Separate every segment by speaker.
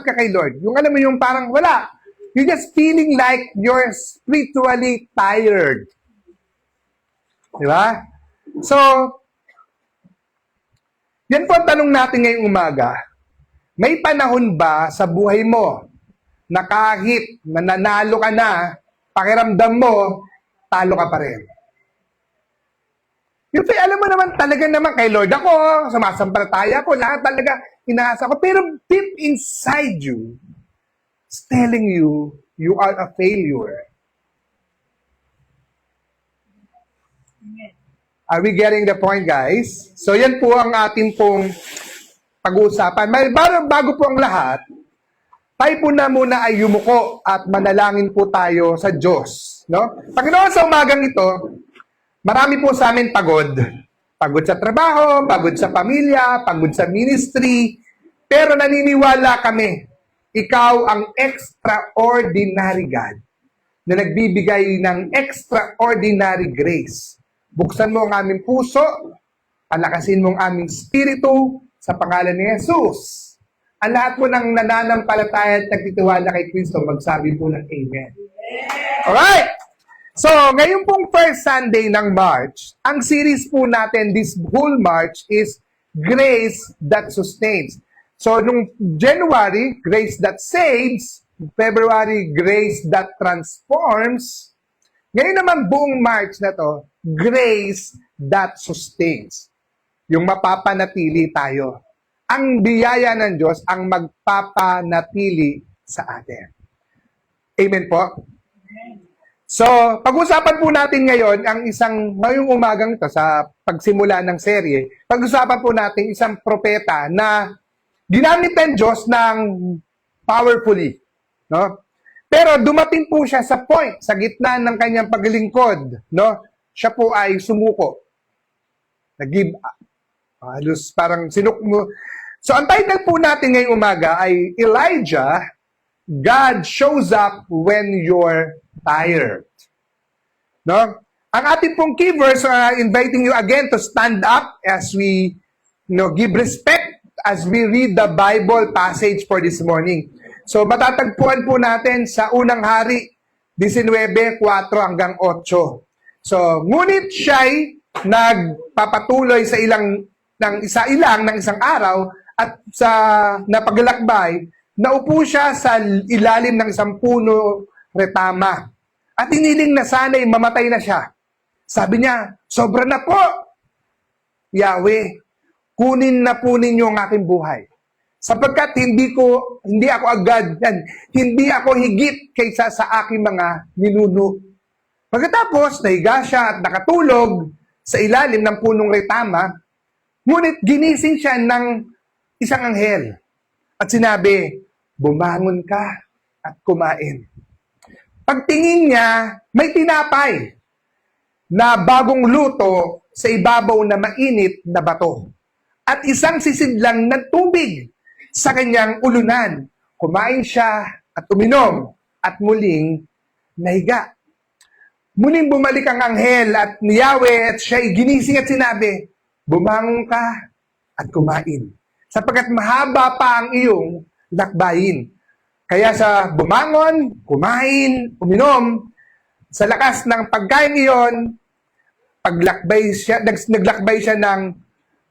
Speaker 1: natatamad ka kay Lord. Yung alam mo yung parang wala. You're just feeling like you're spiritually tired. Di ba? So, yan po ang tanong natin ngayong umaga. May panahon ba sa buhay mo na kahit nananalo ka na, pakiramdam mo, talo ka pa rin? Yung alam mo naman, talaga naman kay Lord ako, sumasampalataya ko, lahat talaga inaasa ko. Pero deep inside you, it's telling you, you are a failure. Are we getting the point, guys? So yan po ang ating pong pag-uusapan. Bago po ang lahat, tayo po na muna ay yumuko at manalangin po tayo sa Diyos. No? Panginoon, sa umagang ito, marami po sa amin pagod. Pagod sa trabaho, pagod sa pamilya, pagod sa ministry. Pero naniniwala kami, ikaw ang extraordinary God na nagbibigay ng extraordinary grace. Buksan mo ang aming puso, palakasin mo ang aming spirito sa pangalan ni Jesus. Ang lahat po ng nananampalataya at nagtitiwala kay Kristo, magsabi po ng Amen. Alright! So, ngayon pong first Sunday ng March, ang series po natin this whole March is Grace That Sustains. So, nung January, Grace That Saves. February, Grace That Transforms. Ngayon naman buong March na to, Grace That Sustains. Yung mapapanatili tayo. Ang biyaya ng Diyos ang magpapanatili sa atin. Amen po? So, pag-usapan po natin ngayon ang ngayong umagang ito sa pagsimula ng serye, pag-usapan po natin isang propeta na ginamit ng Diyos ng powerfully. No? Pero dumating po siya sa point, sa gitna ng kanyang paglingkod. No? Siya po ay sumuko. Nag-give up. Halos parang sinukmo. So, ang title po natin ngayong umaga ay Elijah, God shows up when you're tired. No? Ang ating pong key verse, inviting you again to stand up as we give respect as we read the Bible passage for this morning. So, matatagpuan po natin sa unang hari, 19:4 hanggang 8. So, ngunit siya'y nagpapatuloy sa isang araw at sa napaglalakbay, naupo siya sa ilalim ng isang puno retama. At iniling na sana'y mamatay na siya. Sabi niya, sobra na po. Yahweh, kunin na po ninyo ang aking buhay. Sapagkat hindi ako agad, hindi ako higit kaysa sa aking mga ninuno. Pagkatapos, nahiga siya at nakatulog sa ilalim ng punong retama, ngunit ginising siya ng isang anghel. At sinabi, bumangon ka at kumain. Pagtingin niya, may tinapay na bagong luto sa ibabaw na mainit na bato. At isang sisidlang na tubig sa kanyang ulunan. Kumain siya at uminom at muling nahiga. Muling bumalik ang anghel at ni Yahweh at siya'y ginising at sinabi, bumangon ka at kumain. Sapagkat mahaba pa ang iyong lakbayin. Kaya sa bumangon, kumain, uminom, sa lakas ng pagkain iyon, naglakbay siya ng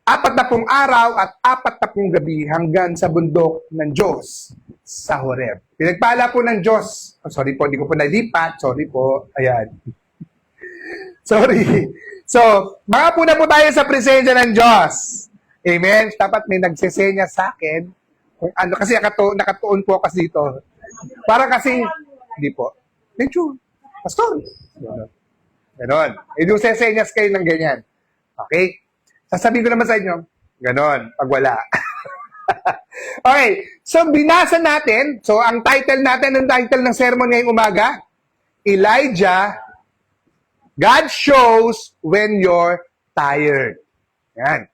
Speaker 1: 40 araw at 40 gabi hanggang sa bundok ng Diyos sa Horeb. Pinagpala po ng Diyos. Oh, sorry po, di ko po nalipat. Sorry po. Ayan. Sorry. So, makapunta po tayo sa presensya ng Diyos. Amen? Dapat may nagsesenya sa akin. Kung ano, kasi nakatuon po kasi dito. Para kasing, hindi po. Medyo, pastor. Ganon. Yung sesenyas kayo ng ganyan. Okay? Sasabihin ko naman sa inyo, ganon, pag wala. Okay, so binasa natin, so ang title ng sermon ngayong umaga, Elijah, God shows when you're tired. Yan.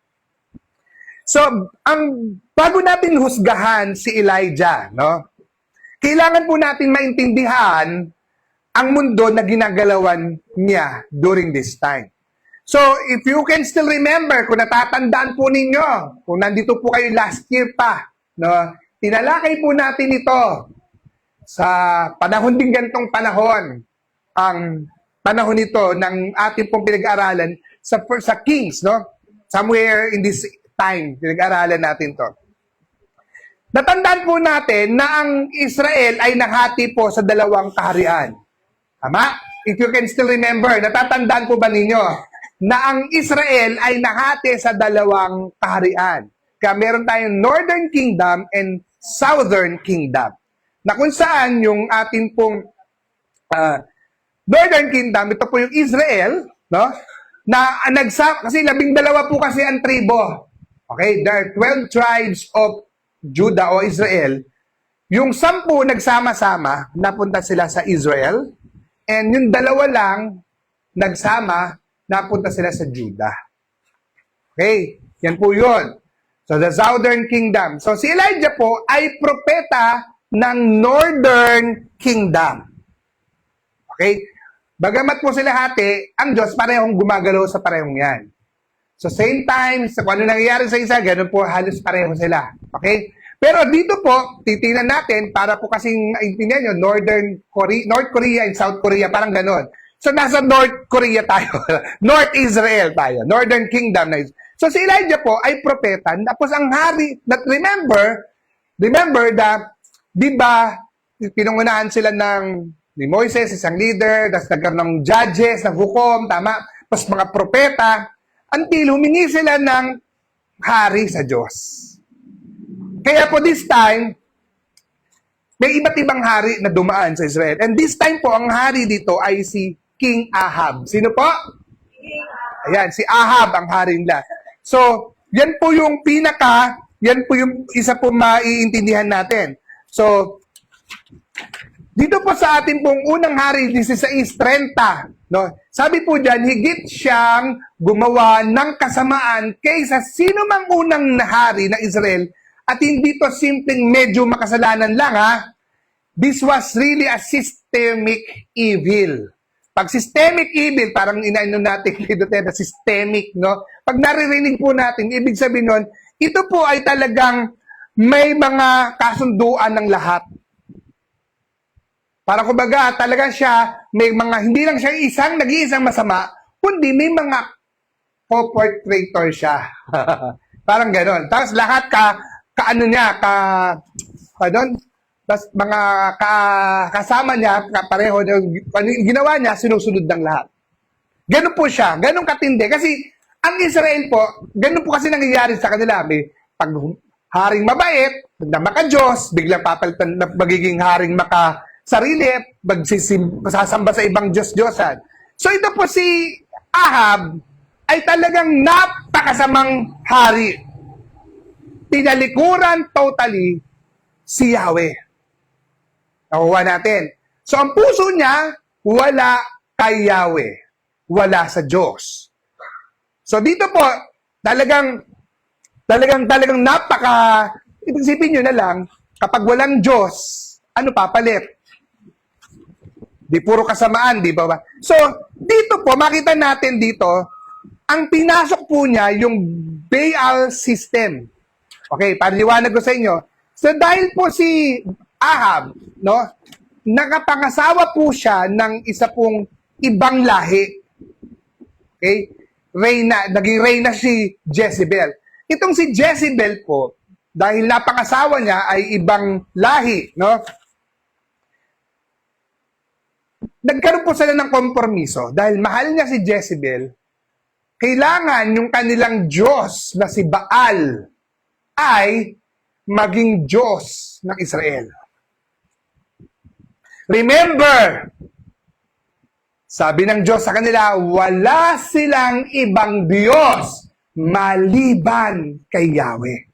Speaker 1: So, bago natin husgahan si Elijah, no? Kailangan po natin maintindihan ang mundo na ginagalawan niya during this time. So, if you can still remember, kung natatandaan po ninyo, kung nandito po kayo last year pa, no? tinalakay po natin ito sa panahon din ganitong panahon, ang panahon nito ng ating pong pinag-aralan sa Kings, no? Somewhere in this time, pinag-aralan natin to. Natandaan po natin na ang Israel ay nahati po sa dalawang kaharian. Tama? If you can still remember, natatandaan po ba ninyo na ang Israel ay nahati sa dalawang kaharian? Kaya meron tayong Northern Kingdom and Southern Kingdom. Na kung saan yung ating pong Northern Kingdom, ito po yung Israel, no? Na kasi 12 po kasi ang tribo. Okay, there are 12 tribes of Judah o Israel. Yung 10 nagsama-sama, napunta sila sa Israel, and yung 2 lang nagsama, napunta sila sa Judah. Okay, yan po yun. So the Southern Kingdom. So si Elijah po ay propeta ng Northern Kingdom. Okay? Bagamat po sila hati, ang Diyos parehong gumagalaw sa parehong yan. So same time, sa kung ano nangyayari sa isa, ganun po halos pareho sila. Okay? Pero dito po, titingnan natin, para po kasing intindihan nyo, North Korea and South Korea, parang ganun. So nasa North Korea tayo. North Israel tayo. Northern Kingdom. So si Elijah po ay propeta. Tapos ang hari, remember that, di ba, pinungunahan sila ni Moises, isang leader, tapos nagkaroon ng judges, ng hukom, tama, tapos mga propeta, until humingi sila ng hari sa Diyos. Kaya po this time, may iba't ibang hari na dumaan sa Israel. And this time po, ang hari dito ay si King Ahab. Sino po? Ayan, si Ahab ang hari nila. So, yan po yung yan po yung isa po maiintindihan natin. So, dito po sa ating pong unang hari, 16:30, no? Sabi po diyan, higit siyang gumawa ng kasamaan kaysa sino mang unang hari ng Israel, at hindi to simpleng medyo makasalanan lang, ha? This was really a systemic evil. Pag systemic evil, parang inaano natin dito na systemic, no? Pag naririnig po natin, ibig sabihin nun, ito po ay talagang may mga kasunduan ng lahat. Para kumbaga, talagang siya, may mga, hindi lang siya nag-iisang masama, kundi may mga co-portrator siya. Parang gano'n. Tapos lahat tapos mga kasama niya, pareho, ginawa niya, sinusunod ng lahat. Ganun po siya, ganun katindi. Kasi ang Israel po, ganun po kasi nangyayari sa kanila. May pag haring mabait, na maka-Diyos, biglang papalitan na magiging haring sarili, sasamba sa ibang Diyos-Diyosan. So ito po si Ahab ay talagang napakasamang hari. Tinalikuran totally si Yahweh. Nakuha natin. So ang puso niya, wala kay Yahweh. Wala sa Diyos. So dito po, talagang isipin nyo na lang, kapag walang Diyos, ano papalit? Di puro kasamaan, di ba? So, dito po, makita natin dito, ang pinasok po niya yung Baal system. Okay, paliwanag ko sa inyo. So, dahil po si Ahab, no, nakapangasawa po siya ng isa pong ibang lahi. Okay? Naging reyna si Jezebel. Itong si Jezebel po, dahil napangasawa niya ay ibang lahi, no? Nagkaroon po sila ng kompromiso dahil mahal niya si Jezebel, kailangan yung kanilang Diyos na si Baal ay maging Diyos ng Israel. Remember, sabi ng Diyos sa kanila, wala silang ibang Diyos maliban kay Yahweh.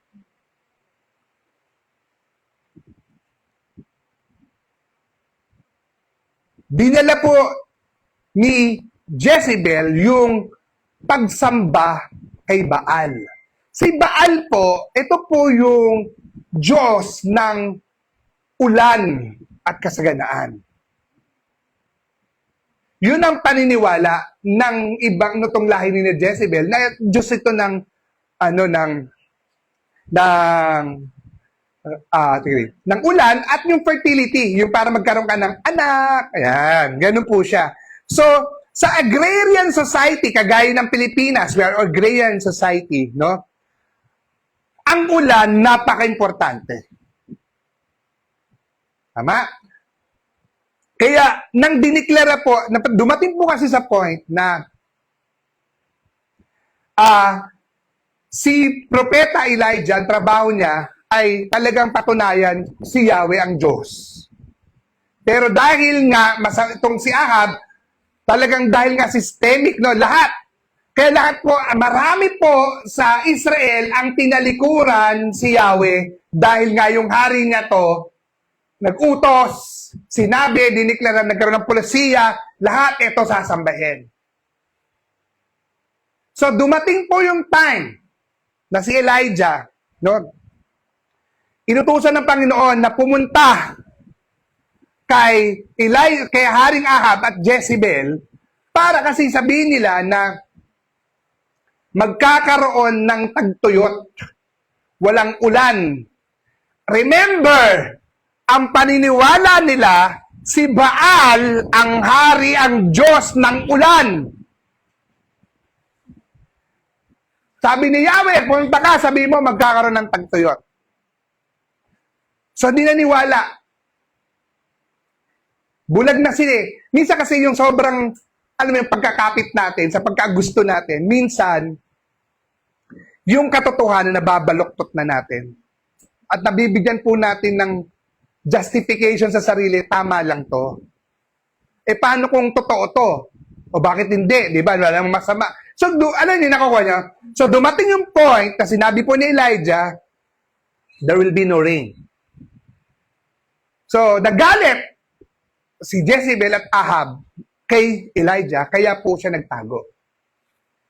Speaker 1: Dinala po ni Jezebel yung pagsamba kay Baal. Si Baal po, ito po yung Diyos ng ulan at kasaganaan. Yun ang paniniwala ng ibang nutong lahi ni Jezebel na Diyos ito ng ng ulan at yung fertility, yung para magkaroon ka ng anak. Ayan, ganun po siya. So, sa agrarian society, kagaya ng Pilipinas, we are agrarian society, no? Ang ulan, napaka-importante. Tama? Kaya, nang diniklara po, dumating po kasi sa point na si Propeta Elijah, ang trabaho niya ay talagang patunayan si Yahweh ang Diyos. Pero dahil nga, itong si Ahab, talagang dahil nga systemic, no, lahat. Kaya lahat po, marami po sa Israel ang tinalikuran si Yahweh dahil nga yung hari niya to, nag-utos, sinabi, diniklara, nagkaroon ng polisiya, lahat ito sasambahin. So dumating po yung time na si Elijah, no, inutusan ng Panginoon na pumunta kay Haring Ahab at Jezebel para kasi sabihin nila na magkakaroon ng tagtuyot, walang ulan. Remember, ang paniniwala nila, si Baal ang hari, ang Diyos ng ulan. Sabi ni Yahweh, punta ka, sabi mo, magkakaroon ng tagtuyot. So, di naniwala. Bulag na sila eh. Minsan kasi yung sobrang, alam mo yung pagkakapit natin, sa pagkagusto natin, minsan, yung katotohanan na babaloktot na natin. At nabibigyan po natin ng justification sa sarili, tama lang to. Eh, paano kung totoo to? O bakit hindi? Di ba? Wala namang masama. So, ano yung nakukuha niya? So, dumating yung point na sinabi po ni Elijah, there will be no rain. So, nagalit si Jezebel at Ahab kay Elijah, kaya po siya nagtago.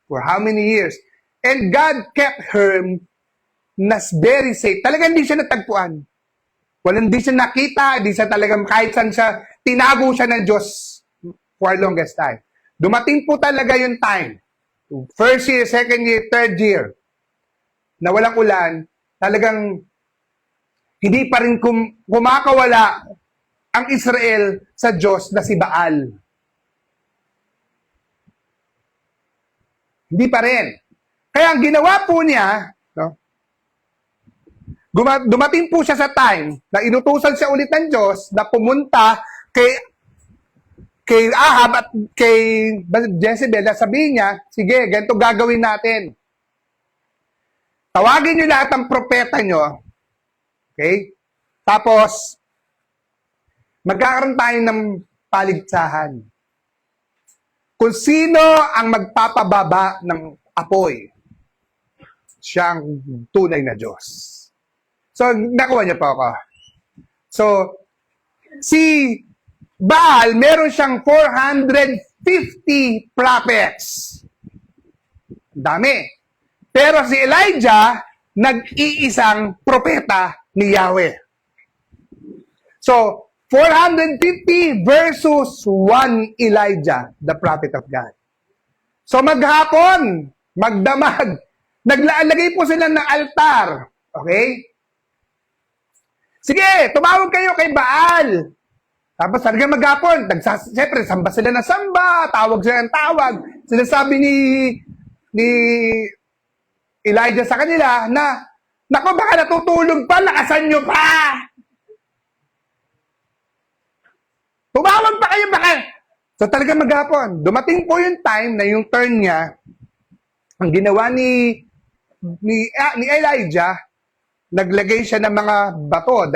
Speaker 1: For how many years? And God kept her very safe. Talagang hindi siya natagpuan. Walang di siya nakita, di siya talagang kahit saan siya, tinago siya ng Diyos for longest time. Dumating po talaga yung time. First year, second year, third year, na walang ulan, talagang hindi pa rin kumakawala ang Israel sa Diyos na si Baal. Hindi pa rin. Kaya ang ginawa po niya, no, dumating po siya sa time na inutusan siya ulit ng Diyos na pumunta kay Ahab at kay Jezebel na sabihin niya, sige, ganito gagawin natin. Tawagin niyo lahat ng propeta niyo. Okay? Tapos, magkakaroon tayo ng paligsahan. Kung sino ang magpapababa ng apoy, siya ang tunay na Diyos. So, nakuha niyo po ako. So, si Baal, meron siyang 450 prophets. Dami. Pero si Elijah, nag-iisang propeta ni Yahweh. So, 450 versus 1 Elijah, the prophet of God. So, maghapon, magdamag, naglalagay po sila ng altar. Okay? Sige, tumawag kayo kay Baal. Tapos talaga maghapon, siyempre, samba sila ng samba, tawag sila ng tawag. Sinasabi ni Elijah sa kanila na, naku, baka natutulog pa, lakasan nyo pa. Tumawag pa kayo, baka. So talaga maghapon, dumating po yung time na yung turn niya, ang ginawa ni Elijah, naglagay siya ng mga bato,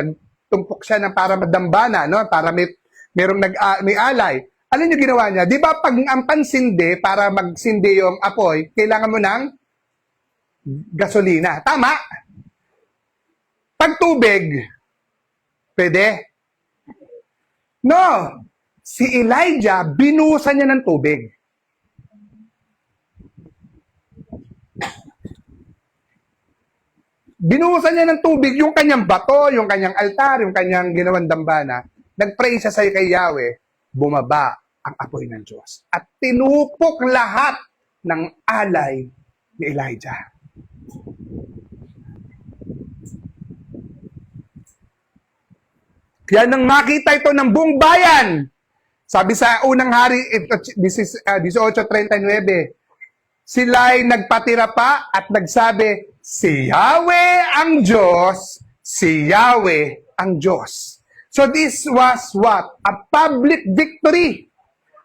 Speaker 1: tumpok siya ng para madambana, no? Para may alay. Ano yung ginawa niya? Di ba pag ang pansindi, para magsindi yung apoy, kailangan mo ng gasolina. Tama? Pag tubig, pwede? No. Si Elijah, binuhusan niya ng tubig. Binuhusan niya ng tubig yung kanyang bato, yung kanyang altar, yung kanyang ginawang dambana. Nag-pray siya sa kay Yahweh, bumaba ang apoy ng Diyos. At tinupok lahat ng alay ni Elijah. Kaya nang makita ito ng buong bayan, sabi sa unang hari, 18:39, sila'y nagpatira pa at nagsabi, si Yahweh ang Diyos, si Yahweh ang Diyos. So this was what? A public victory.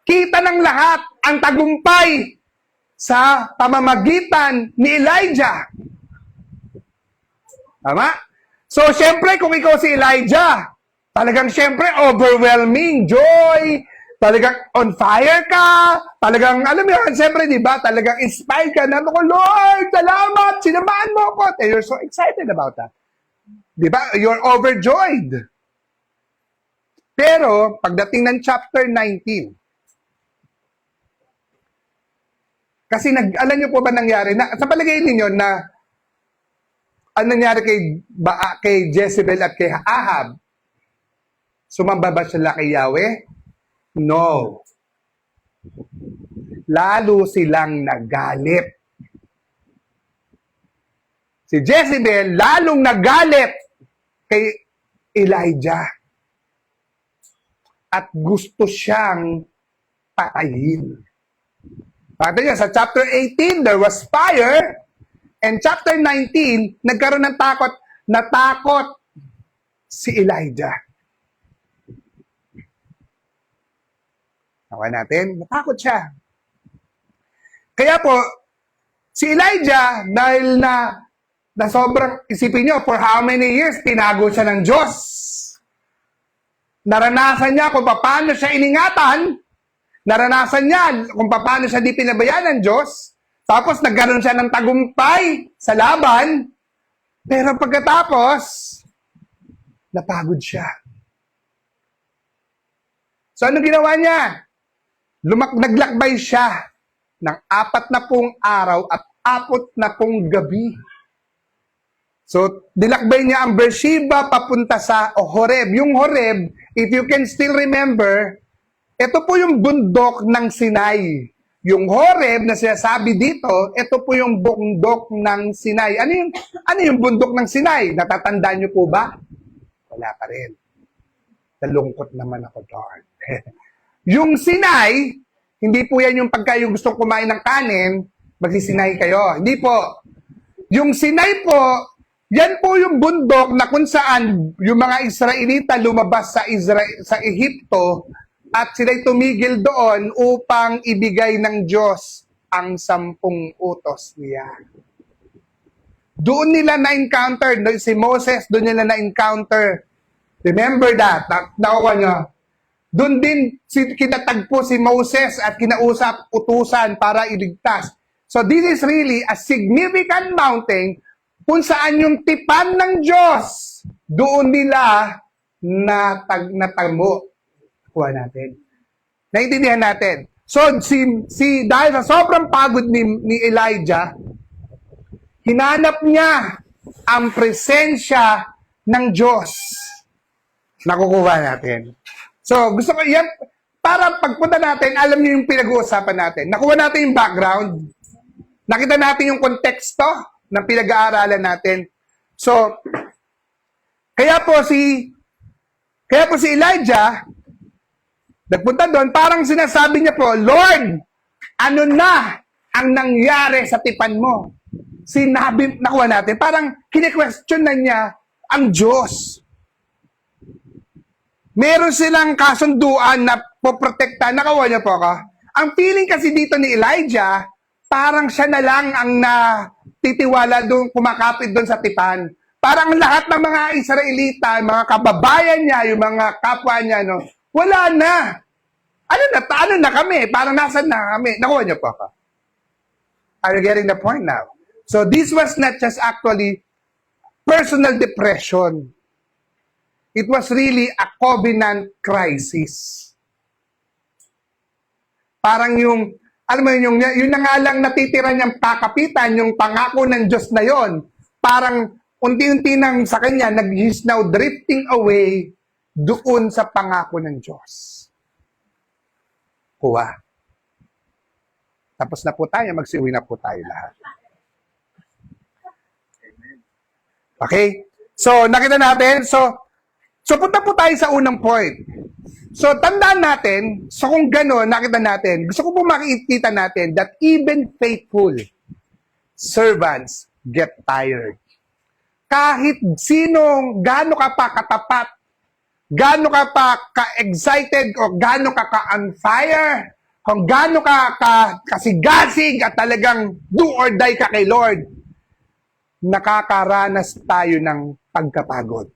Speaker 1: Kita ng lahat ang tagumpay sa pamamagitan ni Elijah. Tama? So, syempre, kung ikaw si Elijah, talagang syempre, overwhelming joy, talagang on fire ka, talagang, alam mo yun, syempre, di ba, talagang inspired ka na, ako, Lord, salamat, sinamahan mo ako. And you're so excited about that. Di ba? You're overjoyed. Pero, pagdating ng chapter 19, kasi alam niyo po ba nangyari, na, sa palagay ninyo na, ano nangyari kay Jezebel at kay Ahab? Sumamba ba sila kay Yahweh? No. Lalo silang nagalit. Si Jezebel lalong nagalit kay Elijah. At gusto siyang patayin. Pakita niyo, sa chapter 18, there was fire. And chapter 19, nagkaroon ng takot. Natakot si Elijah. Nakuha natin, natakot siya. Kaya po, si Elijah, dahil na sobrang, isipin nyo, for how many years, tinago siya ng Diyos. Naranasan niya kung paano siya iningatan. Naranasan niya kung paano siya di pinabayaan ng Diyos. Tapos nagkaroon siya ng tagumpay sa laban. Pero pagkatapos, napagod siya. So ano ginawa niya? Naglakbay siya ng 40 araw at 40 gabi. So, dilakbay niya ang Beersheba papunta sa Horeb. Yung Horeb, if you can still remember, ito po yung bundok ng Sinai. Yung Horeb na sinasabi dito, ito po yung bundok ng Sinai. Ano yung bundok ng Sinai? Natatandaan niyo po ba? Wala pa rin. Nalungkot naman ako doon. Yung Sinai, hindi po yan yung pagka yung gustong kumain ng kanin, magsisinay kayo. Hindi po. Yung Sinai po, yan po yung bundok na kung saan yung mga Israelita lumabas sa Ehipto at sila'y tumigil doon upang ibigay ng Diyos ang 10 utos niya. Doon nila na-encounter, si Moses, doon nila na-encounter. Remember that, nakuha nyo. Doon din kinatagpo si Moses at kinausap utusan para iligtas. So this is really a significant mountain kung saan yung tipan ng Diyos, doon nila natamo. Kuha natin. Naintindihan natin. So, dahil sa sobrang pagod ni Elijah, hinanap niya ang presensya ng Diyos. Nakukuha natin. So, gusto ko yan, para pagpunta natin, alam niyo yung pinag-uusapan natin. Nakuha natin yung background. Nakita natin yung konteksto ng pinag-aaralan natin. So, kaya po si Elijah, nagpunta doon, parang sinasabi niya po, Lord, ano na ang nangyari sa tipan mo? Nakuha natin, parang kine-question na niya ang Diyos. Meron silang kasunduan na poprotektahan. Nakakuha niyo po ako? Ang feeling kasi dito ni Elijah, parang siya na lang ang natitiwala doon, kumakapit doon sa tipan. Parang lahat ng mga Israelita, mga kababayan niya, yung mga kapwa niya, no, wala na. Ano na kami? Parang nasan na kami? Nakuha niyo po ako. Are you getting the point now? So this was not just actually personal depression. It was really a covenant crisis. Parang alam mo yun na nga lang natitira niyang pakapitan, yung pangako ng Diyos na yon. Parang unti-unti nang sa kanya, he's now drifting away doon sa pangako ng Diyos. Kuha. Tapos na po tayo, magsiuwi na po tayo lahat. Okay? So, nakita natin, So, punta po tayo sa unang point. So, tandaan natin, so kung gano'n, nakita natin, gusto ko po makikita natin that even faithful servants get tired. Kahit sinong, gaano ka pa katapat, gaano ka pa ka-excited, o gaano ka ka-on fire, kung gaano ka kasigasig at talagang do or die ka kay Lord, nakakaranas tayo ng pagkapagod.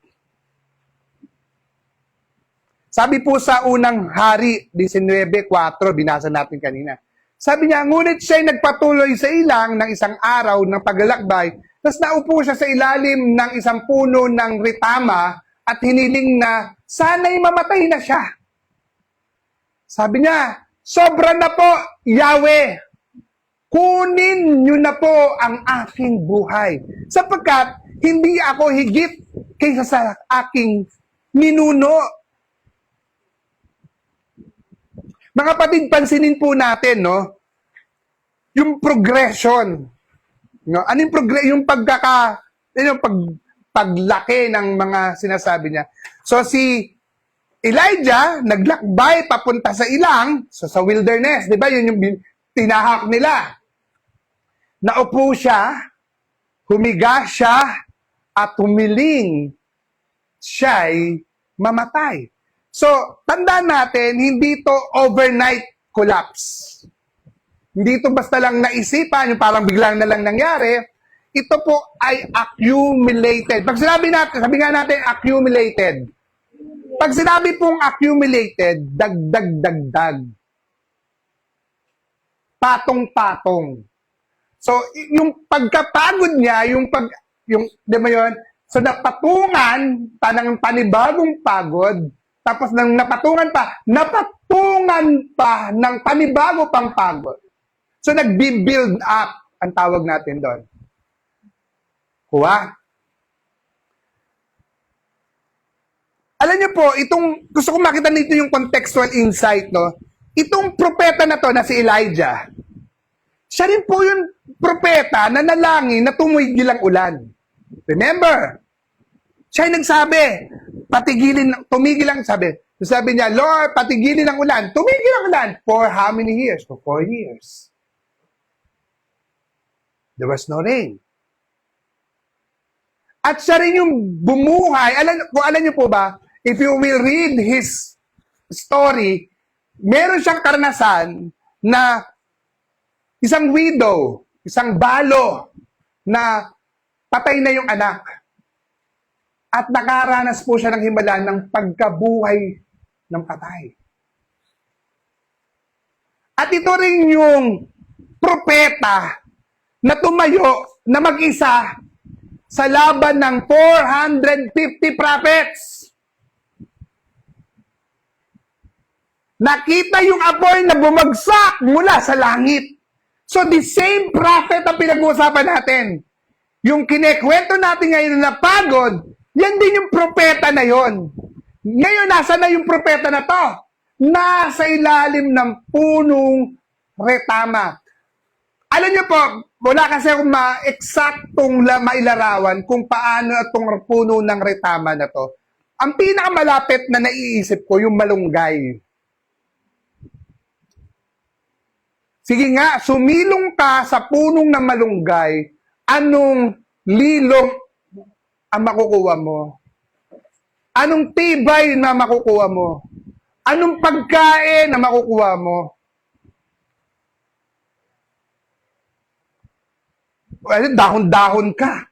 Speaker 1: Sabi po sa unang hari, 19:4, binasa natin kanina. Sabi niya, ngunit siya'y nagpatuloy sa ilang ng isang araw ng paglalakbay, tapos naupo siya sa ilalim ng isang puno ng ritama at hiniling na sana'y mamatay na siya. Sabi niya, sobra na po, Yahweh. Kunin niyo na po ang aking buhay. Sapagkat hindi ako higit kaysa sa aking ninuno. Mga kapatid, pansinin po natin, no? Yung progression. No? Ano yung yung paglaki ng mga sinasabi niya. So si Elijah, naglakbay papunta sa ilang, so sa wilderness, di ba? Yun yung tinahak nila. Naupo siya, humiga siya, at humiling siya'y mamatay. So, tandaan natin, hindi to overnight collapse. Hindi to basta lang naisipan, yung parang biglang na lang nangyari. Ito po ay accumulated. Pag sinabi natin, sabi nga natin accumulated. Pag sinabi pong accumulated, dagdag. Patong-patong. So, yung pagkapagod niya, di ba yun? So, napatungan pa ng panibagong pagod. Tapos nang napatungan pa ng panibago pang pagod. So nag-build up ang tawag natin doon. Kuha. Alam niyo po, gusto ko makita nito yung contextual insight, no? Itong propeta na to na si Elijah, siya rin po yung propeta na nalangin na tumigil ang ulan. Remember? Siya yung nagsabi, tumigil ang sabi. Sabi niya, Lord, patigilin ang ulan. Tumigil ang ulan. For how many years? For 4 years. There was no rain. At siya rin yung bumuhay. Alam niyo po ba, if you will read his story, meron siyang karanasan na isang widow, isang balo, na patay na yung anak. At nakaranas po siya ng himala ng pagkabuhay ng patay. At ito rin yung propeta na tumayo na mag-isa sa laban ng 450 prophets. Nakita yung apoy na bumagsak mula sa langit. So the same prophet ang pinag-uusapan natin. Yung kinekwento natin ngayon na pagod, yan din yung propeta na yon. Ngayon, nasa na yung propeta na to? Nasa ilalim ng punong retama. Alam niyo po, wala kasi akong eksaktong mailarawan kung paano itong puno ng retama na to. Ang pinakamalapit na naiisip ko, yung malunggay. Sige nga, sumilong ka sa punong ng malunggay, anong lilong ang makukuha mo? Anong tibay na makukuha mo? Anong pagkain na makukuha mo? Well, dahon-dahon ka.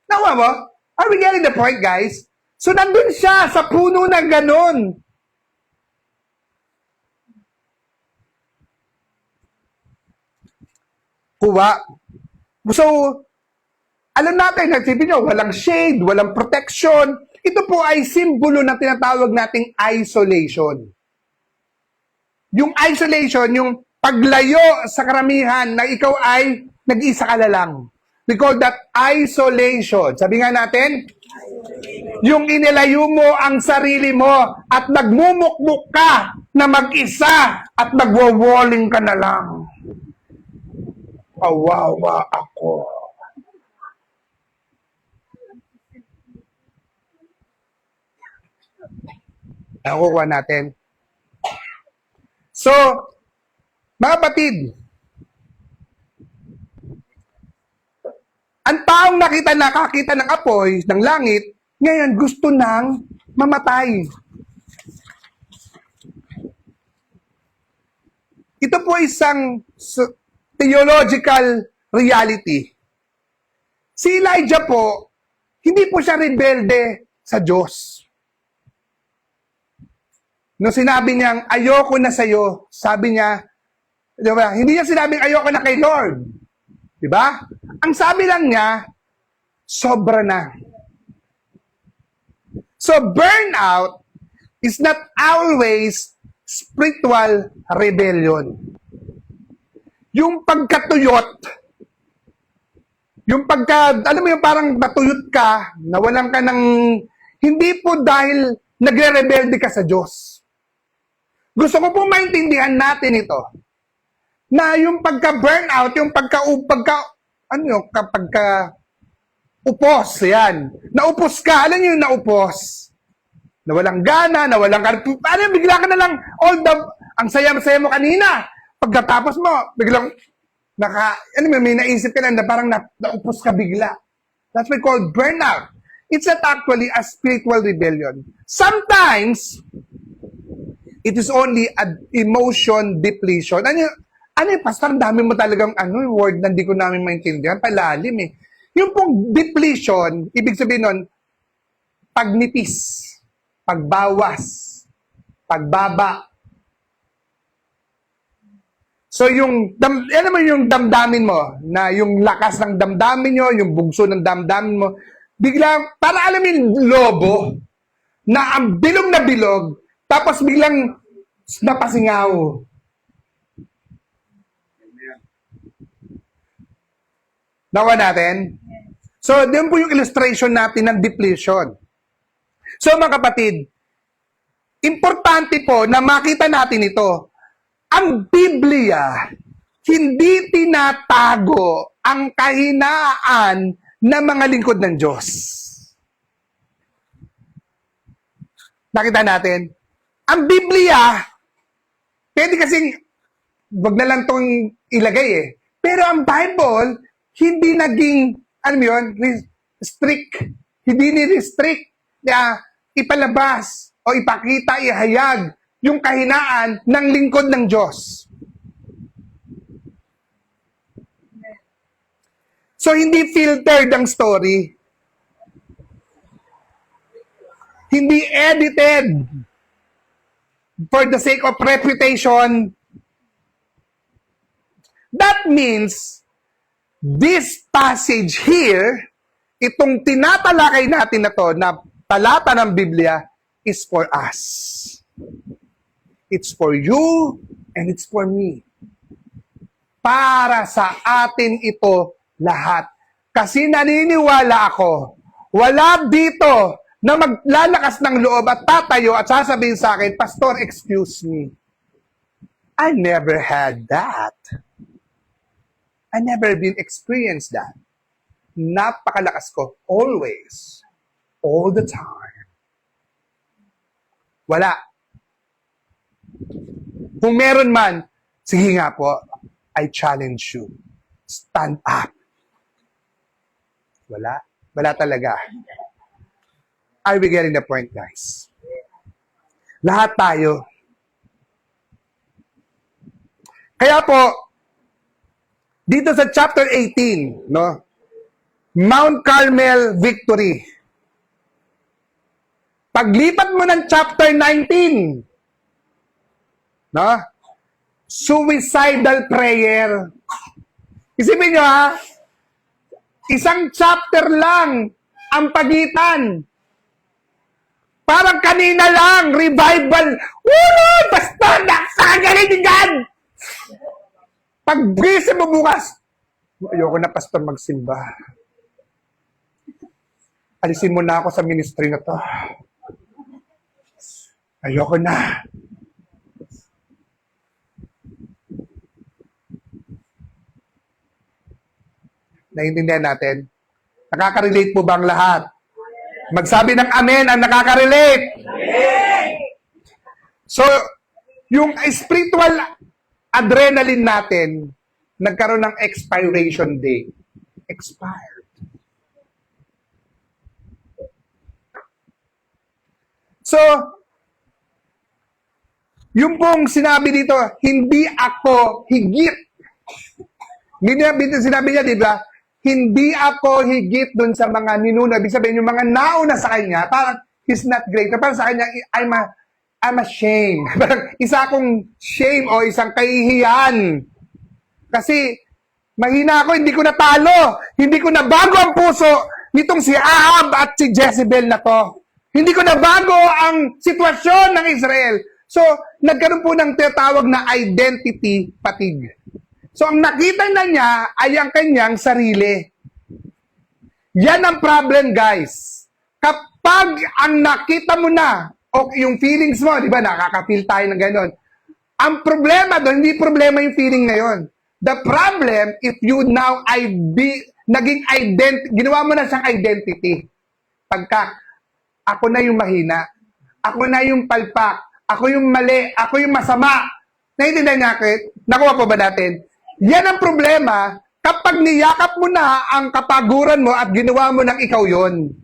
Speaker 1: Nawa mo? Are we getting the point, guys? So, nandun siya sa puno ng ganon. Kuha. So, alam natin, nagsipin nyo, walang shade, walang protection. Ito po ay simbolo ng tinatawag nating isolation. Yung isolation, yung paglayo sa karamihan na ikaw ay nag-iisa ka lang. We call that isolation. Sabi nga natin, yung inilayo mo ang sarili mo at nagmumukmuk ka na mag-isa at nagwawalling ka na lang. Kawawa ako. Nakukuha natin. So, mga kapatid, ang taong nakakita ng apoy, ng langit, ngayon gusto nang mamatay. Ito po isang theological reality. Si Elijah po, hindi po siya rebelde sa Diyos. Nung sinabi niyang, ayoko na sa'yo, sabi niya, di ba? Hindi niya sinabing ayoko na kay Lord. Di ba? Ang sabi lang niya, sobra na. So, burnout is not always spiritual rebellion. Yung pagkatuyot, yung alam mo yung parang natuyot ka, nawalan ka ng, hindi po dahil nagre-rebelde ka sa Diyos. Gusto ko po maintindihan natin ito, na yung pagka-burnout, yung upos, yan. Naupos ka, alam niyo yung naupos? Nawalang gana, nawalang bigla ka na lang, ang saya-saya mo kanina. Pagkatapos mo, biglang, may naisip ka na parang naupos ka bigla. That's what we call burnout. It's not actually a spiritual rebellion. Sometimes, it is only an emotion depletion. Ano yung pastor, dami mo talagang word na hindi ko namin maintindihan, palalim eh. Yung pong depletion, ibig sabihin nun, pagnipis, pagbawas, pagbaba. So yung damdamin mo, na yung lakas ng damdamin nyo, yung bugso ng damdamin mo, biglang, para alam yung lobo, na ang bilog na bilog, tapos biglang napasingaw. Nawa natin? So, yun po yung illustration natin ng depletion. So, mga kapatid, importante po na makita natin ito. Ang Biblia, hindi tinatago ang kahinaan ng mga lingkod ng Diyos. Nakita natin? Ang Biblia, pwede kasing, wag na lang itong ilagay eh. Pero ang Bible, hindi naging, strict. Hindi ni-restrict na ipalabas o ipakita, ihayag yung kahinaan ng lingkod ng Diyos. So, hindi filtered ang story. Hindi edited for the sake of reputation. That means, this passage here, itong tinatalakay natin na to, na talata ng Biblia, is for us. It's for you, and it's for me. Para sa atin ito lahat. Kasi naniniwala ako, wala dito na maglalakas ng loob at tatayo at sasabihin sa akin, Pastor, excuse me. I never had that. I never been experienced that. Napakalakas ko. Always. All the time. Wala. Kung meron man, sige nga po, I challenge you. Stand up. Wala. Wala talaga. Are we getting the point, guys? Lahat tayo. Kaya po, dito sa chapter 18, no? Mount Carmel victory. Paglipat mo ng chapter 19, no? Suicidal prayer. Isipin nyo ha, isang chapter lang ang pagitan. Parang kanina lang, revival. Basta nakagaling dyan! Pag-gising mo bukas, ayoko na, Pastor, magsimba. Alisin mo na ako sa ministry na to. Ayoko na. Naiintindihan natin? Nakaka-relate po ba ang lahat? Magsabi ng amen ang nakaka-relate. So, yung spiritual adrenaline natin, nagkaroon ng expiration date. Expired. So, yung pong sinabi dito, hindi ako higit. Sinabi niya, di ba? Hindi ako higit dun sa mga ninuno. Ibig sabihin, yung mga nauna sa kanya, parang he's not greater. Parang sa kanya, I'm ashamed. Parang isa akong shame o isang kahihiyan. Kasi mahina ako, hindi ko natalo. Hindi ko nabago ang puso nitong si Ahab at si Jezebel na to. Hindi ko nabago ang sitwasyon ng Israel. So, nagkaroon po ng tinatawag na identity fatigue. So, ang nakita na niya ay ang kanyang sarili. Yan ang problem, guys. Kapag ang nakita mo na, o yung feelings mo, di ba, nakaka-feel tayo ng gano'n. Ang problema doon, hindi problema yung feeling na yun. The problem, if you now ginawa mo na siyang identity. Pagka, ako na yung mahina, ako na yung palpak, ako yung mali, ako yung masama. Naiintindihan niya, nakuha po ba natin? Yan ang problema kapag niyakap mo na ang kapaguran mo at ginawa mo ng ikaw yon.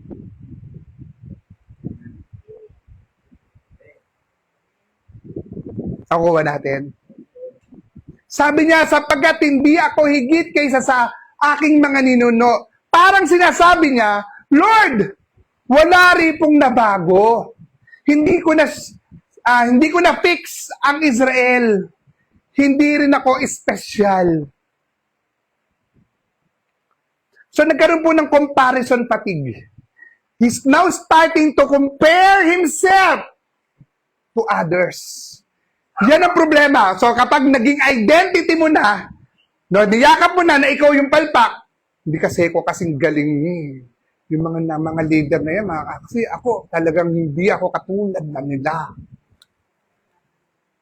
Speaker 1: Nakuha natin. Sabi niya, sapagkat hindi ako higit kaysa sa aking mga ninuno. Parang sinasabi niya, Lord, wala rin pong nabago. Hindi ko na fix ang Israel. Hindi rin ako espesyal. So nagkaroon po ng comparison fatigue. He's now starting to compare himself to others. Yan ang problema. So kapag naging identity mo na, niyakap mo na ikaw yung palpak, hindi kasi ako kasing galing ni. Yung mga leader na yan, kasi ako talagang hindi ako katulad na nila.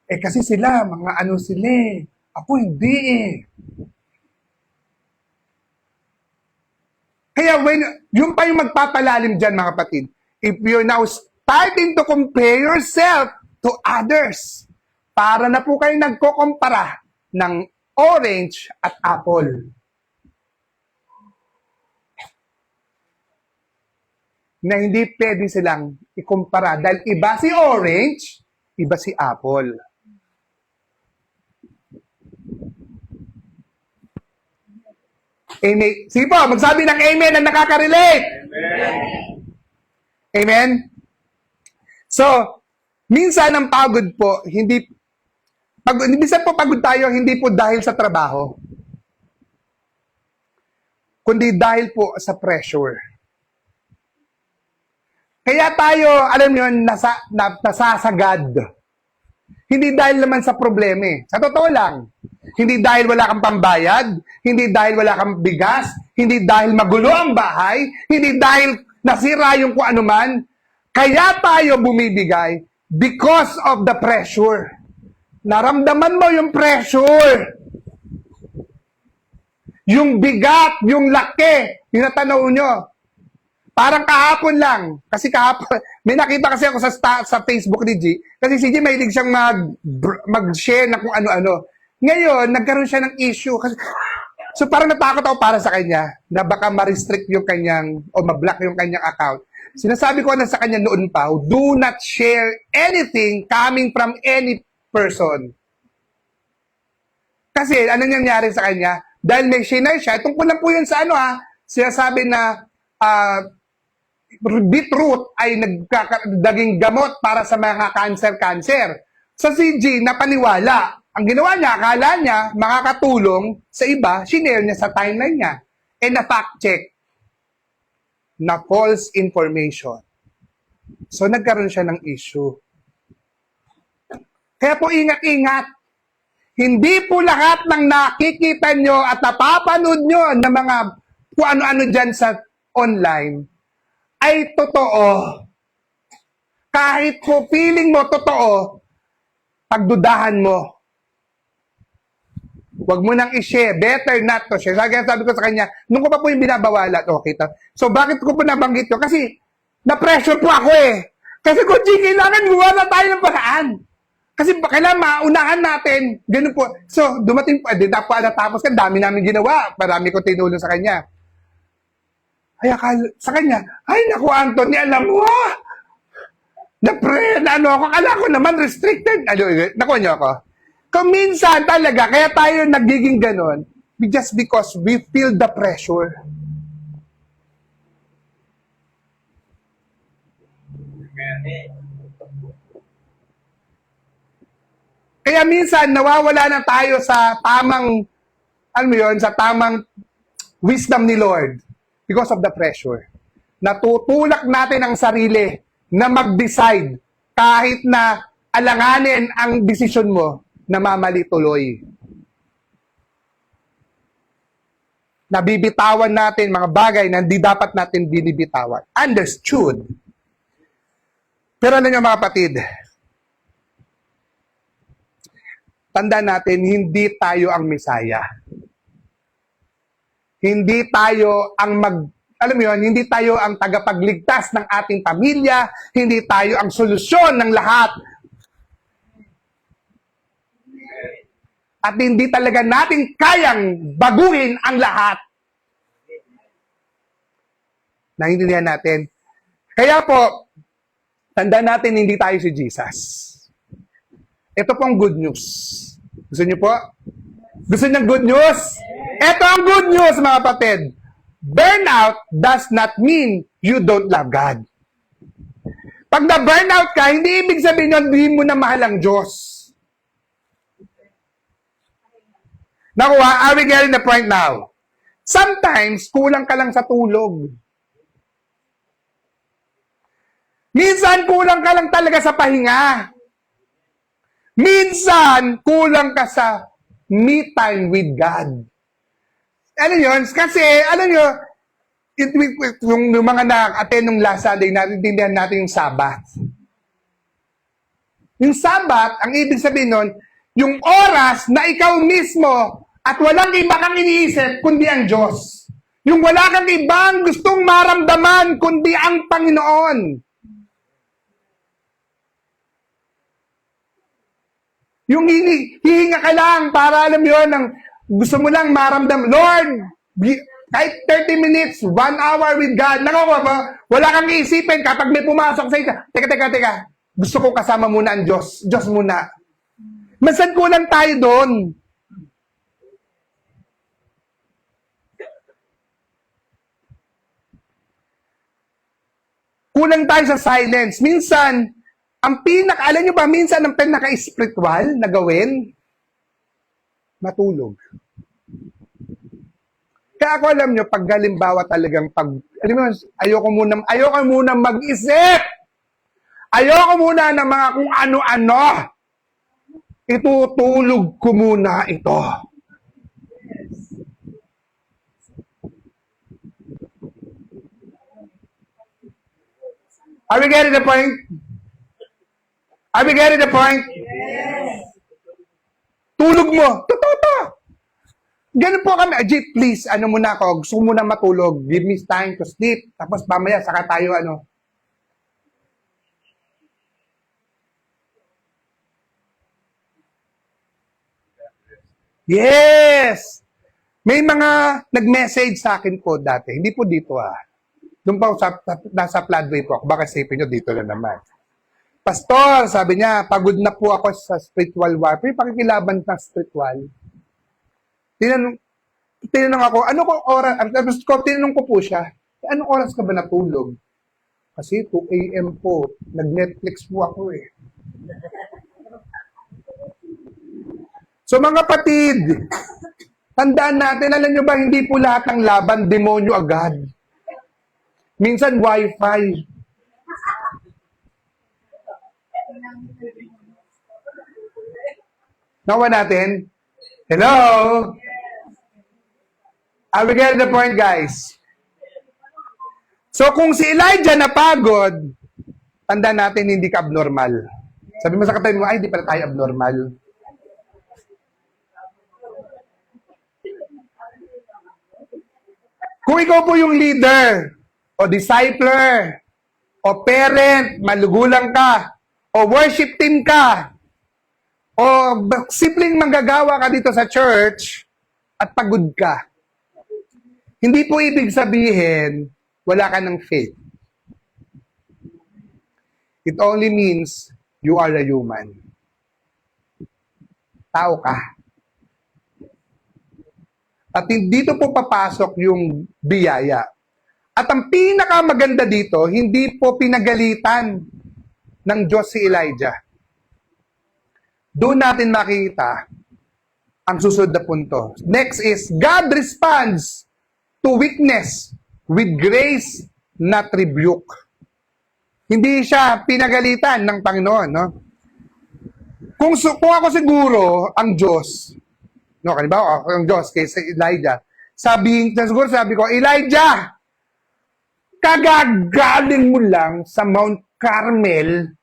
Speaker 1: Kasi sila, mga ano sila eh. Ako hindi eh. Kaya yung pa yung magpapalalim dyan mga kapatid, if you're now starting to compare yourself to others, para na po kayo nagkukumpara ng orange at apple. Na hindi pwede silang ikumpara dahil iba si orange, iba si apple. Amen. Sige po, magsabi ng amen na nakaka-relate. Amen. Amen? So, minsan ang pagod po, minsan po pagod tayo, hindi po dahil sa trabaho, kundi dahil po sa pressure. Kaya tayo, alam niyo, nasasagad. Hindi dahil naman sa problema eh. Sa totoo lang. Hindi dahil wala kang pambayad, hindi dahil wala kang bigas, hindi dahil magulo ang bahay, hindi dahil nasira yung kung anuman. Kaya tayo bumibigay because of the pressure. Naramdaman mo yung pressure. Yung bigat, yung laki, yung natanaw nyo. Parang kahapon lang. Kasi kahapon, may nakita kasi ako sa Facebook ni G. Kasi si G mahilig siyang mag-share na kung ano-ano. Ngayon, nagkaroon siya ng issue. So parang natakot ako para sa kanya na baka ma-restrict yung kanyang o ma-block yung kanyang account. Sinasabi ko na sa kanya noon pa, do not share anything coming from any person. Kasi ano nangyari sa kanya? Dahil may share siya, tungkol lang po yun sa sinasabi na beetroot ay nagdaging gamot para sa mga cancer. Sa CG, napaniwala. Ang ginawa niya, akala niya makakatulong sa iba, shinare niya sa timeline niya. Na-fact check. Na false information. So, nagkaroon siya ng issue. Kaya po, ingat-ingat. Hindi po lahat ng nakikita nyo at napapanood nyo ng mga kung ano-ano dyan sa online ay totoo. Kahit po feeling mo totoo, pagdudahan mo. Huwag mo nang i-share. Better not to share. Sabi ko sa kanya, nung ko pa po yung binabawalan, okay. So, bakit ko po nabanggit yun? Kasi, na-pressure po ako eh. Kasi kung kailangan gumawa na tayo ng paraan. Kasi kailangan maunahan natin. Ganun po. So, dumating po, natapos ka, dami namin ginawa. Marami ko tinulong sa kanya. Ay, sa kanya, ay, naku, Anthony, alam mo, akala ko naman restricted. Nakuha niyo ako. Kung minsan talaga, kaya tayo nagiging ganon, just because we feel the pressure. Kaya minsan, nawawala na tayo sa tamang, sa tamang wisdom ni Lord because of the pressure. Natutulak natin ang sarili na mag-decide kahit na alanganin ang desisyon mo na mamali tuloy. Nabibitawan natin mga bagay na hindi dapat natin binibitawan. Understood. Pero alam niyo mga kapatid, tanda natin, hindi tayo ang Mesaya. Hindi tayo ang hindi tayo ang tagapagligtas ng ating pamilya, hindi tayo ang solusyon ng lahat. At hindi talaga natin kayang baguhin ang lahat. Naintindihan natin. Kaya po, tanda natin, hindi tayo si Jesus. Ito pong good news. Gusto niyo po? Gusto niyo good news? Ito ang good news, mga kapatid. Burnout does not mean you don't love God. Pag na-burnout ka, hindi ibig sabihin yun, hindi mo na mahal ang Diyos. Nakuha, are we getting the point now? Sometimes, kulang ka lang sa tulog. Minsan, kulang ka lang talaga sa pahinga. Minsan, kulang ka sa me time with God. Alam yun? Kasi, alam nyo, yung mga na-attend nung last Sunday, natintindihan natin yung Sabbath. Yung Sabbath, ang ibig sabihin nun, yung oras na ikaw mismo at walang iba kang iniisip kundi ang Diyos. Yung wala kang ibang gustong maramdaman kundi ang Panginoon. Yung hihinga ka lang para alam yun, gusto mo lang maramdam, Lord, kahit 30 minutes, 1 hour with God, nakuha ba? Wala kang iisipin kapag may pumasok sa ito. Teka. Gusto ko kasama muna ang Diyos. Diyos muna. Masan kulang tayo doon? Kulang tayo sa silence. Minsan, alam nyo ba, minsan ang pinaka-spiritual na gawin, matulog. Kaya ako alam nyo, pag halimbawa talagang ayoko muna mag-isip. Ayoko muna ng mga kung ano-ano. Itutulog ko muna ito. Are we getting the point? Are we getting the point? Yes. Tulog mo. Totoo to. Ganun po kami. Ajit, please, muna ako. Gusto ko muna matulog. Give me time to sleep. Tapos mamaya, saka tayo, Yes! May mga nag-message sa akin po dati. Hindi po dito Doon pa nasa floodway po ako. Baka isipin nyo, dito na naman. Pastor, sabi niya, pagod na po ako sa spiritual warfare. Pakikilaban ng spiritual. Tinanong ako, tinanong ko po siya, anong oras ka ba natulog? Kasi 2 a.m. po, nag-Netflix po ako So mga kapatid, tandaan natin, alam nyo ba, hindi po lahat ng laban, demonyo agad. Minsan, wifi. Nawa natin? Hello? Are we getting the point, guys? So, kung si Elijah napagod, tandaan natin, hindi ka abnormal. Sabi mo sa katabi mo, ay, hindi pala tayo abnormal. Kung ikaw po yung leader, o discipler, o parent, malugulang ka, o worship team ka, o simpleng manggagawa ka dito sa church at pagod ka, hindi po ibig sabihin wala ka ng faith. It only means you are a human. Tao ka. At dito po papasok yung biyaya. At ang pinakamaganda dito, hindi po pinagalitan ng Diyos si Elijah. Doon natin makita ang susunod na punto. Next is, God responds to weakness with grace, not rebuke. Hindi siya pinagalitan ng Panginoon, no? Kung ako siguro, ang Diyos, no, kanibawa, ang Diyos kay Elijah, siguro sabi ko, Elijah, kagagaling mo lang sa Mount Carmel,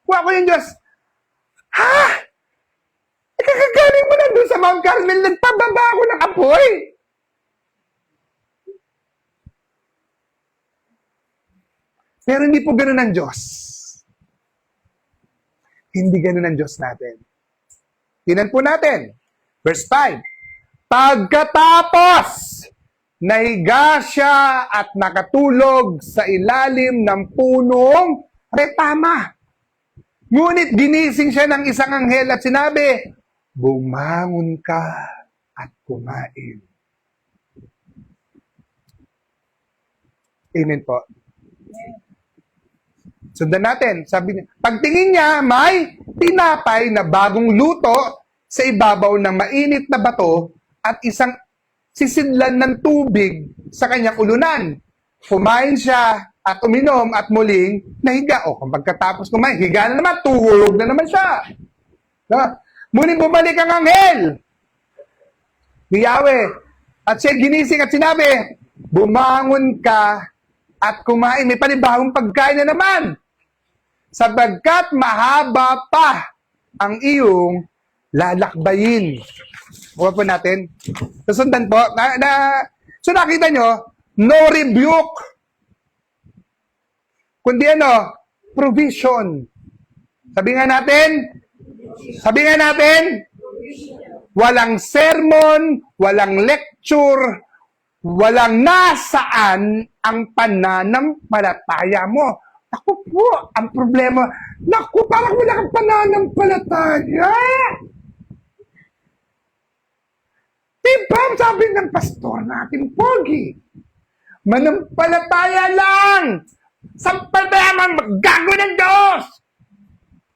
Speaker 1: kung ako yung Diyos, ha? Kagagaling mo lang doon sa Mount Carmel, nagpababa ako ng apoy. Pero hindi po ganoon ang Diyos. Hindi ganoon ang Diyos natin. Tingnan po natin. Verse 5. Pagkatapos, nahiga siya at nakatulog sa ilalim ng punong retama. Ngunit ginising siya ng isang anghel at sinabi, bumangon ka at kumain. Amen po. Sundan natin. Sabi niya, pagtingin niya, may tinapay na bagong luto sa ibabaw ng mainit na bato at isang sisidlan ng tubig sa kanyang ulunan. Kumain siya at uminom at muling nahiga. O kung pagkatapos kumain, higa na naman, tulog na naman siya. Muling bumalik ang anghel ni Yahweh. At siya ginising at sinabi, bumangon ka at kumain. May panibagong pagkain na naman. Sapagkat mahaba pa ang iyong lalakbayin. Huwag po natin. Susundan po. So nakita nyo, no rebuke. Kundi provision. Sabi nga natin, walang sermon, walang lecture, walang nasaan ang pananampalataya mo. Ako po, ang problema, parang wala kang pananampalataya. Diba, sabi ng pastor natin, Pogi, manampalataya lang. Sampal ba naman magago ng Diyos?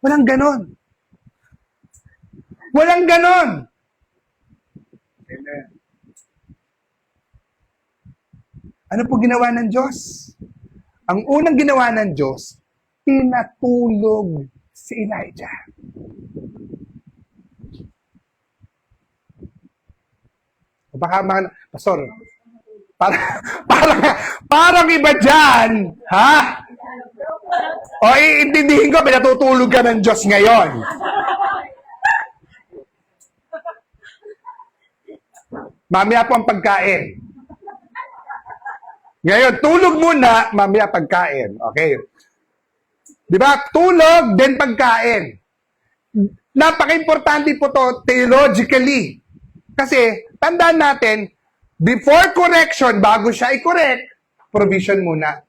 Speaker 1: Walang ganon. Walang ganon. Amen. Ano po ginawa ng Diyos? Ang unang ginawa ng Diyos, pinatulog si Elijah. Baka pastor, parang iba dyan, ha? O iintindihin ko, pinatutulog ka ng Diyos ngayon. Mamaya po ang pagkain. Ngayon, tulog muna, mamaya pagkain. Okay. Di ba? Tulog, then pagkain. Napaka-importante po to theologically. Kasi, tandaan natin, before correction, bago siya i-correct, provision muna.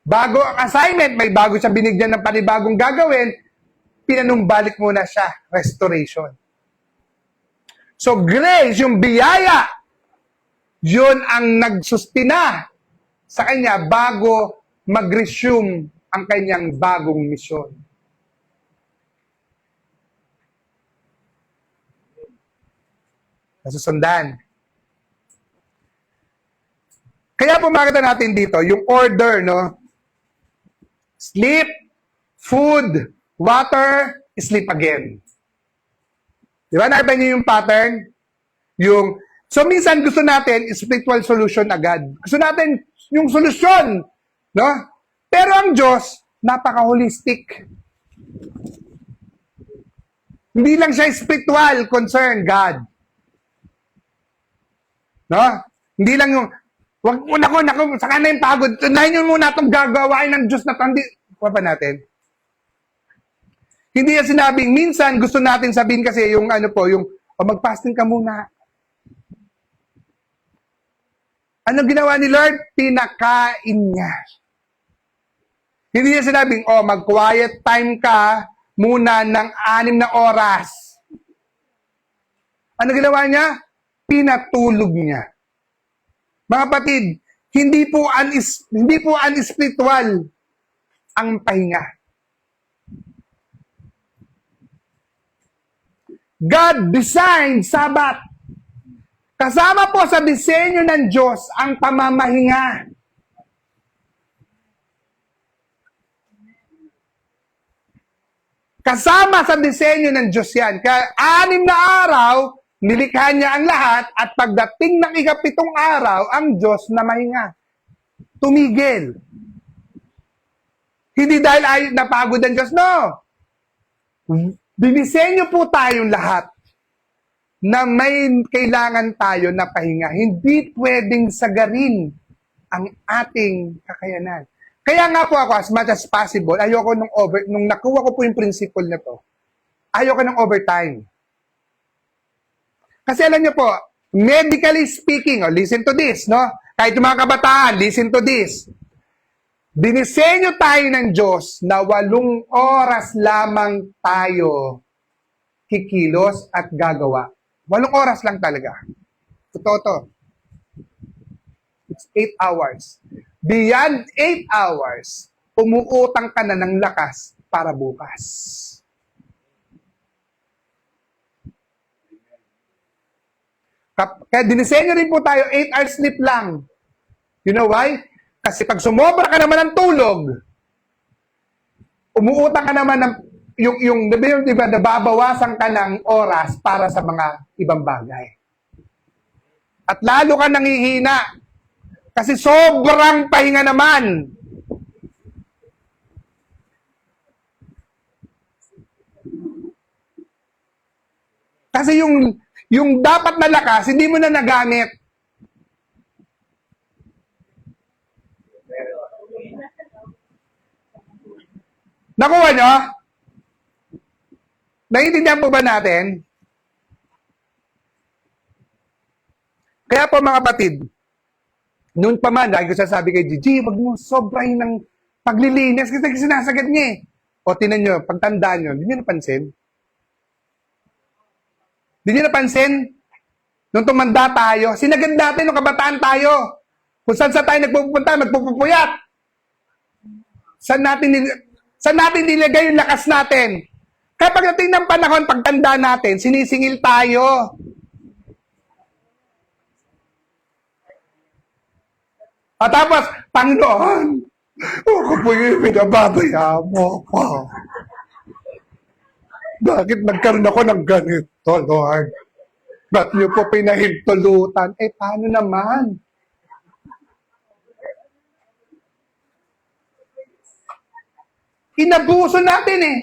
Speaker 1: Bago ang assignment, may bago siya binigyan ng panibagong gagawin, pinanumbalik muna siya, restoration. So, grace, yung biyaya, yun ang nagsustina sa kanya bago mag-resume ang kanyang bagong misyon. Nasusundan. Kaya po makita natin dito, yung order, no? Sleep, food, water, sleep again. Di ba? Nakita niyo yung pattern? So, minsan gusto natin spiritual solution agad. Gusto natin yung solusyon, no? Pero ang Diyos, napaka-holistic. Hindi lang siya spiritual concern, God. No? Hindi lang yung, Wag mo, naku, saka na yung pagod. Tunahin nyo muna itong gagawain ng Diyos na tandi. Kuha pa natin. Hindi yan sinabing, minsan gusto natin sabihin kasi yung mag-fasting ka muna. Ano ginawa ni Lord? Pinakain niya. Hindi niya sinabing, mag-quiet time ka muna ng 6 na oras. Ano ginawa niya? Pinatulog niya. Mga kapatid, hindi po unspiritual ang pahinga. God designed Sabbath. Kasama po sa disenyo ng Diyos ang pamamahinga. Kasama sa disenyo ng Diyos yan. Kaya 6 na araw, nilikha niya ang lahat at pagdating ng 7 araw, ang Diyos na mahinga. Tumigil. Hindi dahil napagod ang Diyos, no. Dinisenyo po tayong lahat na may kailangan tayo na pahinga. Hindi pwedeng sagarin ang ating kakayanan. Kaya nga po ako, as much as possible, ayoko nung nakuha ko po yung principle na to, ayoko ng overtime. Kasi alam niyo po, medically speaking, listen to this, no? Kahit yung mga kabataan, listen to this. Dinisenyo tayo ng Diyos na 8 oras lamang tayo kikilos at gagawa. 8 oras lang talaga. Totoo to. It's 8 hours. Beyond 8 hours, umuutang ka na ng lakas para bukas. Kaya dinisenyo rin po tayo 8 hours sleep lang. You know why? Kasi pag sumobra ka naman ng tulog, umuutang ka naman ng diba, nababawasan ka ng oras para sa mga ibang bagay. At lalo ka nangihina. Kasi sobrang pahinga naman. Kasi yung dapat na lakas, hindi mo na nagamit. Nakuha nyo? Naiintindihan po ba natin? Kaya po mga kapatid, noon pa man, lagi ko sasabi kay Gigi, wag mo sobrahin ng paglilinis kasi sinasagad niya eh. O tinan nyo, pagtandaan nyo, hindi nyo napansin? Hindi nyo napansin? Nung tumanda tayo, sinagad natin nung kabataan tayo. Kung saan tayo nagpupunta, magpupuyat. Saan natin nilagay yung lakas natin? Kaya pagdating ng panahon, pagtanda natin, sinisingil tayo. At tapos, Panginoon, ako po yung pinababaya mo ko. Bakit nagkaroon ako ng ganito, Lord? Ba't niyo po pinahintulutan? Paano naman? Inabuso natin eh.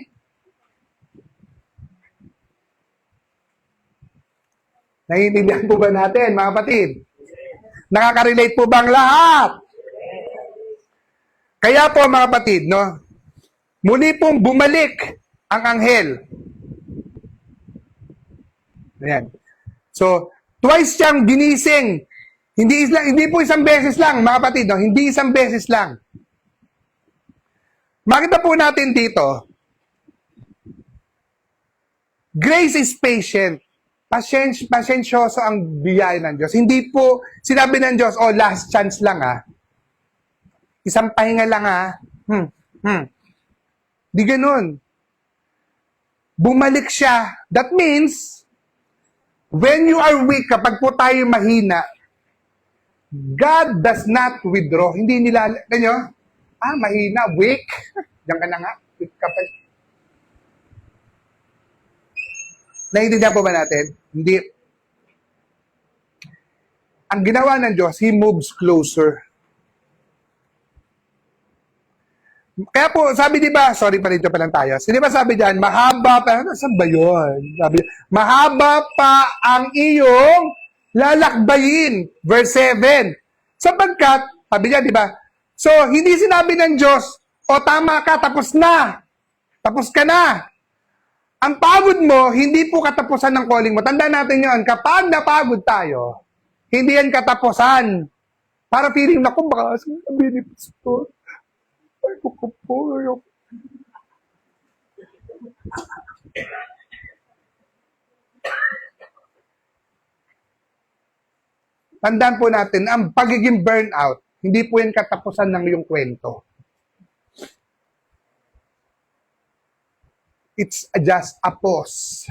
Speaker 1: Naiintindihan po ba natin, mga kapatid? Nakaka-relate po bang lahat? Kaya po, mga kapatid, no? Muli pong bumalik ang anghel. Ayan. So, twice siyang ginising. Hindi po isang beses lang, mga kapatid, no? Hindi isang beses lang. Makita po natin dito, grace is patient. Pasensyoso ang biyaya ng Diyos. Hindi po, sinabi ng Diyos, last chance lang Isang pahinga lang Di ganun. Bumalik siya. That means, when you are weak, kapag po tayo mahina, God does not withdraw. Hindi nila, kanyo? Mahina, weak. Diyan ka na nga. Weak ka pa. Naiintindihan po ba natin? Hindi. Ang ginawa ng Diyos, He moves closer. Kaya po, sabi diba, sorry pa rito pa lang tayo. Di ba sabi diyan, mahaba pa, saan ba yun? Sabi, mahaba pa ang iyong lalakbayin. Verse 7. Sapagkat, sabi niya, di ba? So, hindi sinabi ng Diyos, o tama ka, tapos na. Tapos ka na. Ang pagod mo, hindi po katapusan ng calling mo. Tandaan natin yon. Kapag napagod tayo, hindi yan katapusan. Para feeling na kung baka sabi ni Pastor, ay ko po, tandaan po natin, ang pagiging burnout, hindi po yan katapusan ng iyong kwento. It's just a pause.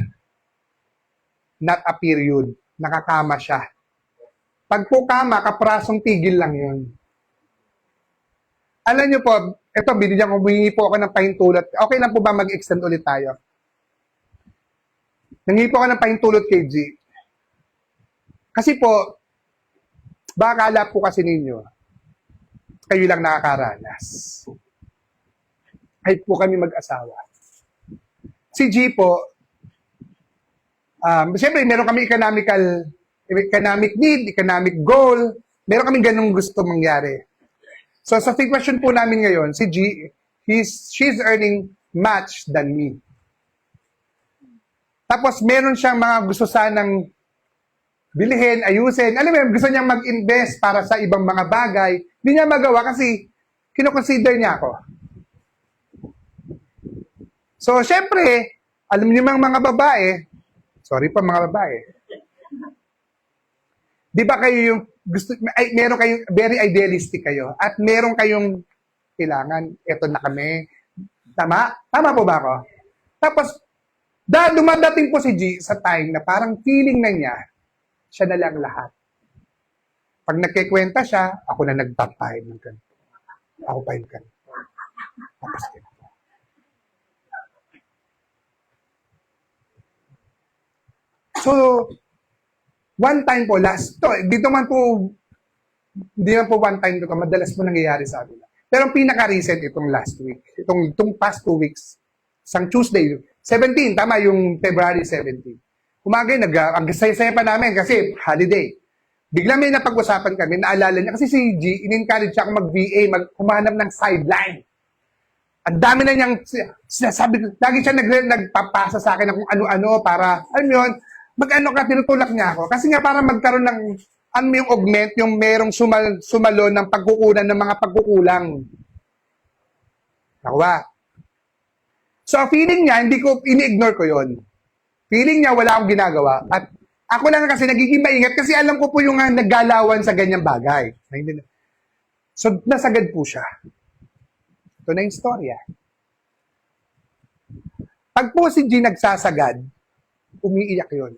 Speaker 1: Not a period. Nakakama siya. Pag po kama, kaprasong tigil lang yun. Alam niyo po, ito, binigyan ko, humingi po ako ng pahintulot. Okay lang po ba mag-extend ulit tayo? Nangingi po ako ng pahintulot kay G. Kasi po, baka akala po kasi ninyo, kayo lang nakakaranas. Kahit po kami mag-asawa. Si G po, siyempre, meron kami economic need, economic goal, meron kami ganung gusto mangyari. So, sa sitwasyon po namin ngayon, si G, she's earning much than me. Tapos, meron siyang mga gusto sanang bilihin, ayusin. Alam mo, gusto niyang mag-invest para sa ibang mga bagay. Hindi niya magawa kasi kinoconsider niya ako. So, syempre, alam niyo mga babae, sorry pa mga babae, di ba kayo yung gusto, meron kayong, very idealistic kayo, at meron kayong kailangan, eto na kami. Tama? Tama po ba ako? Tapos, dumadating po si G sa time na parang feeling na niya, siya na lang lahat. Pag nagkikwenta siya, ako na nagpapahid ng ganito. Ako pa yung ganito. Tapos ganito. So, one time po, dito man po, hindi man po one time dito, madalas po nangyayari sa amin. Pero ang pinaka-recent itong last week, itong past 2 weeks, isang Tuesday, 17, tama, yung February 17. Umagay, ang saya pa namin kasi holiday. Bigla may napag-usapan kami, naalala niya, kasi si G, in-encourage siya ako mag-VA, humanap ng sideline. Ang dami na niyang sinasabi, lagi siya nagpapasa sa akin ng kung ano-ano para, alam yun, mag-ano ka, tinutulak niya ako. Kasi nga para magkaroon ng, yung augment, yung merong sumalo ng pagkukunan ng mga pagkukulang. Nakuha. So, feeling niya, ini-ignore ko yon. Feeling niya, wala akong ginagawa. At ako lang kasi nagiging maingat kasi alam ko po yung naggalawan sa ganyang bagay. So, nasagad po siya. Ito na yung storya. Pag po si G nagsasagad, umiiyak yun.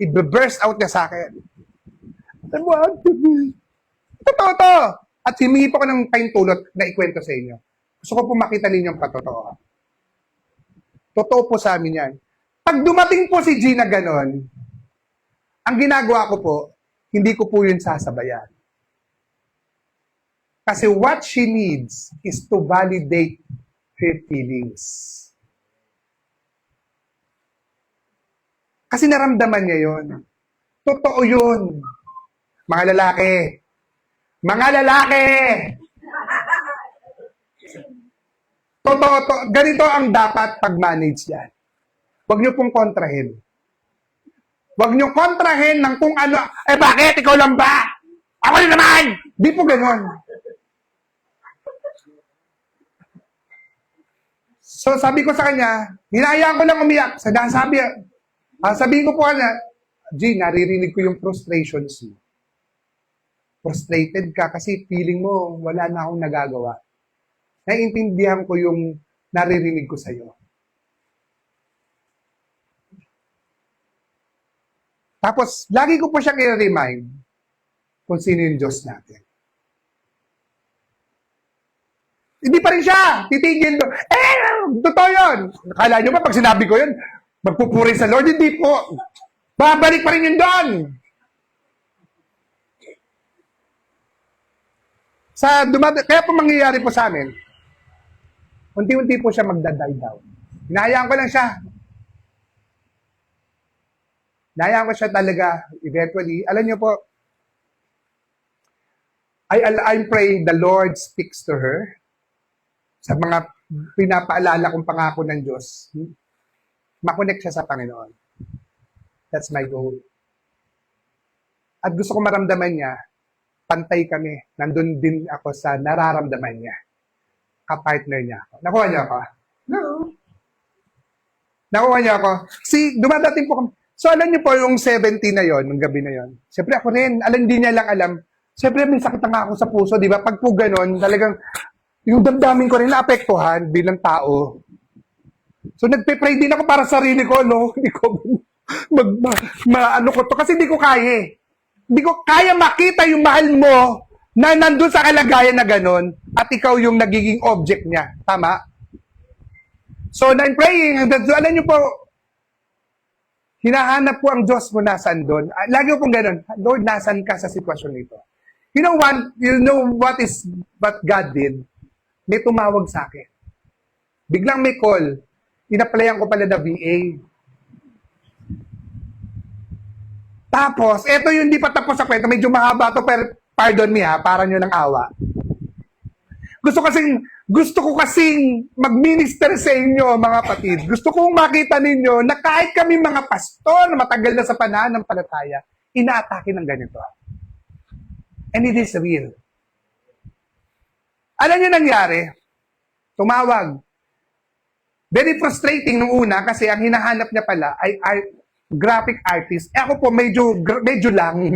Speaker 1: I-burst out niya sa akin. Totoo to. At himingi po ko ng pahintulot na ikwento sa inyo. Gusto ko po makita ninyo ang patotoo. Totoo po sa amin yan. Pag dumating po si G na ganon, ang ginagawa ko po, hindi ko po yun sasabayan. Kasi what she needs is to validate her feelings. Kasi naramdaman niya yun. Totoo yun. Mga lalaki. Mga lalaki! Totoo to. Ganito ang dapat pag-manage yan. Huwag niyo pong kontrahin. Huwag niyo kontrahin ng kung ano, bakit? Ikaw lang ba? Ako rin naman! Di po ganon. So, sabi ko sa kanya, hinayaan ko lang umiyak. Sabihin ko po kanya, G, naririnig ko yung frustrations mo. Frustrated ka kasi feeling mo wala na akong nagagawa. Naiintindihan ko yung naririnig ko sa'yo. Tapos, lagi ko po siya i-remind kung sino yung Diyos natin. Hindi pa rin siya. Titigil. Totoo yun. Akala nyo ba pag sinabi ko yun, magpupuri sa Lord? Hindi po. Babalik pa rin yun doon. Kaya po mangyayari po sa amin, unti-unti po siya magda-die down. Hinahayaan ko lang siya. Hinahayaan ko siya talaga, eventually. Alam niyo po, I'm praying the Lord speaks to her sa mga pinapaalala kong pangako ng Diyos. Makonect siya sa Panginoon. That's my goal. At gusto ko maramdaman niya, pantay kami. Nandun din ako sa nararamdaman niya. Kapartner niya ako. Nakuha niya ako? No. Nakuha niya ako. Dumadating po kami. So, alam niyo po yung 70 na yon, ng gabi na yon. Siyempre ako rin, hindi niya lang alam. Siyempre may sakit na ako sa puso, di ba? Pag po ganon, talagang yung damdamin ko rin naapektuhan bilang tao. So, nagpe-pray din ako para sa sarili ko, no? Hindi ko, ano ko to. Kasi hindi ko kaya eh. Hindi ko kaya makita yung mahal mo na nandun sa kalagayan na ganon at ikaw yung nagiging object niya. Tama? So, I'm praying. Alam niyo po, hinahanap po ang Diyos mo nasan doon. Lagi ko pong ganon, Lord, nasan ka sa sitwasyon nito? You know what God did? May tumawag sa akin. Biglang may call. Inaplayan ko pala na VA. Tapos, eto yung hindi pa tapos sa kwento. Medyo mahaba to, pero pardon me ha, para nyo ng awa. Gusto ko kasing mag-minister sa inyo, mga kapatid. Gusto kong makita ninyo na kahit kami mga pastor na matagal na sa pananampalataya, inaatake ng ganito. And it is real. Alam nyo nangyari? Tumawag. Very frustrating nung una kasi ang hinahanap niya pala ay graphic artist. Ako po, medyo lang.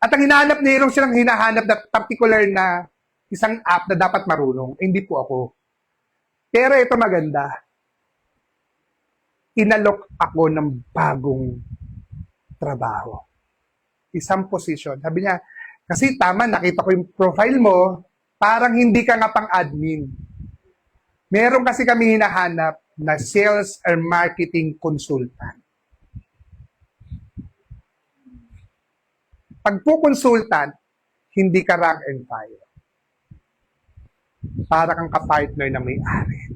Speaker 1: At ang hinahanap niya, silang hinahanap na particular na isang app na dapat marunong. Hindi po ako. Pero ito maganda. Inalok ako ng bagong trabaho. Isang position. Sabi niya, kasi tama, nakita ko yung profile mo, parang hindi ka nga pang-admin. Meron kasi kami hinahanap na sales or marketing consultant. Pag po consultant, hindi ka rank and file. Para kang kapartner na may-ari.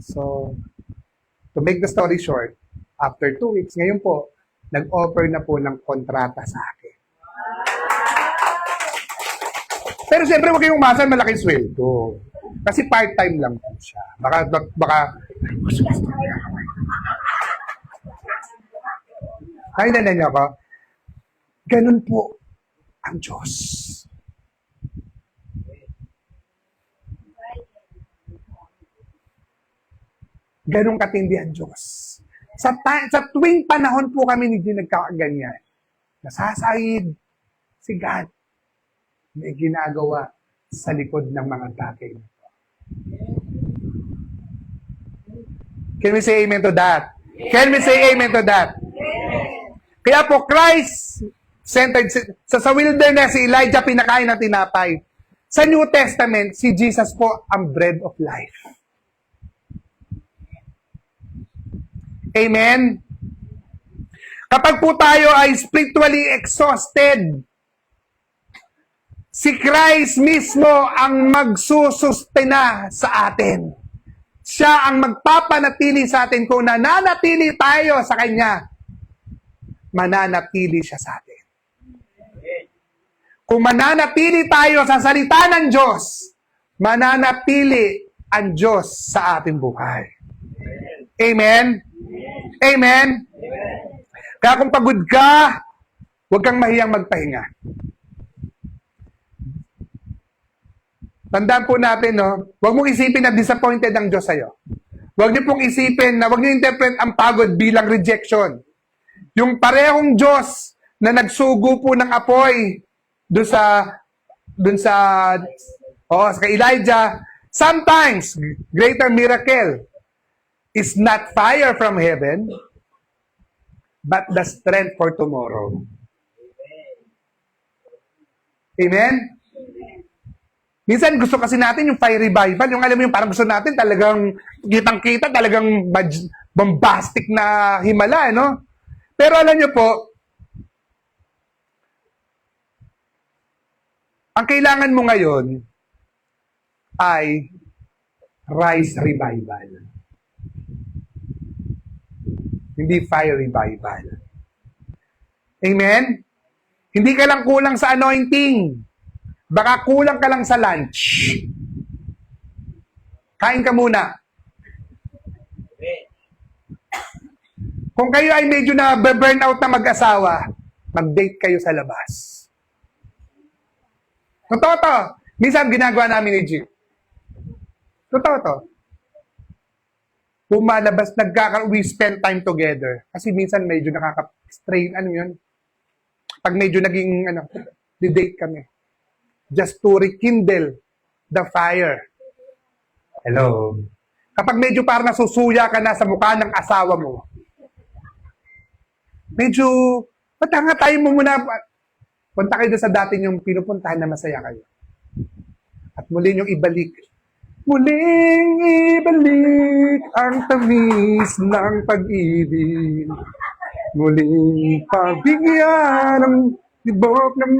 Speaker 1: So, to make the story short, after 2 weeks, ngayon po, nag-offer na po ng kontrata sa akin. Pero siyempre, huwag kayong umasa malaking sweldo. Kasi part-time lang po siya. Baka ay, niyo ako. Ganun po ang Diyos. Ganun katindi ang Diyos. Sa tuwing panahon po kami hindi nagkakaganyan. Nasasayid si God. May ginagawa sa likod ng mga bagay. Can we say amen to that? Can we say amen to that? Kaya po, Christ-centered, sa wilderness, si Elijah pinakain ng tinapay. Sa New Testament, si Jesus po ang bread of life. Amen? Kapag po tayo ay spiritually exhausted, si Christ mismo ang magsusustena sa atin. Siya ang magpapanatili sa atin. Kung nananatili tayo sa Kanya, mananatili siya sa atin. Kung mananatili tayo sa salita ng Diyos, mananatili ang Diyos sa ating buhay. Amen? Amen? Kaya kung pagod ka, huwag kang mahiyang magpahinga. Tandaan po natin, no? Huwag mong isipin na disappointed ang Diyos sa'yo. Huwag niyo pong isipin na huwag niyo interpret ang pagod bilang rejection. Yung parehong Diyos na nagsugo po ng apoy kay Elijah, sometimes greater miracle is not fire from heaven, but the strength for tomorrow. Amen? Minsan gusto kasi natin yung fire revival, yung alam mo yung parang gusto natin talagang kitang-kita, talagang bombastic na himala, no? Pero alam nyo po, ang kailangan mo ngayon ay rise revival. Hindi fire revival. Amen? Hindi ka lang kulang sa anointing. Baka kulang ka lang sa lunch. Kain ka muna. Kung kayo ay medyo na burnout na mag-asawa, mag-date kayo sa labas. Totoo to. Minsan ginagawa namin ni G. Totoo to. Pumalabas, we spend time together. Kasi minsan medyo nakaka-strain, ano yun? Pag medyo naging, di-date kami. Just to rekindle the fire. Hello. Kapag medyo parang nasusuya ka na sa mukha ng asawa mo, medyo, patanga tayo mo muna. Punta kayo sa dati yung pinupuntahan na masaya kayo. At muli yung ibalik. Muling ibalik ang tamis ng pag-ibig. Muling pabigyan ng tibok ng...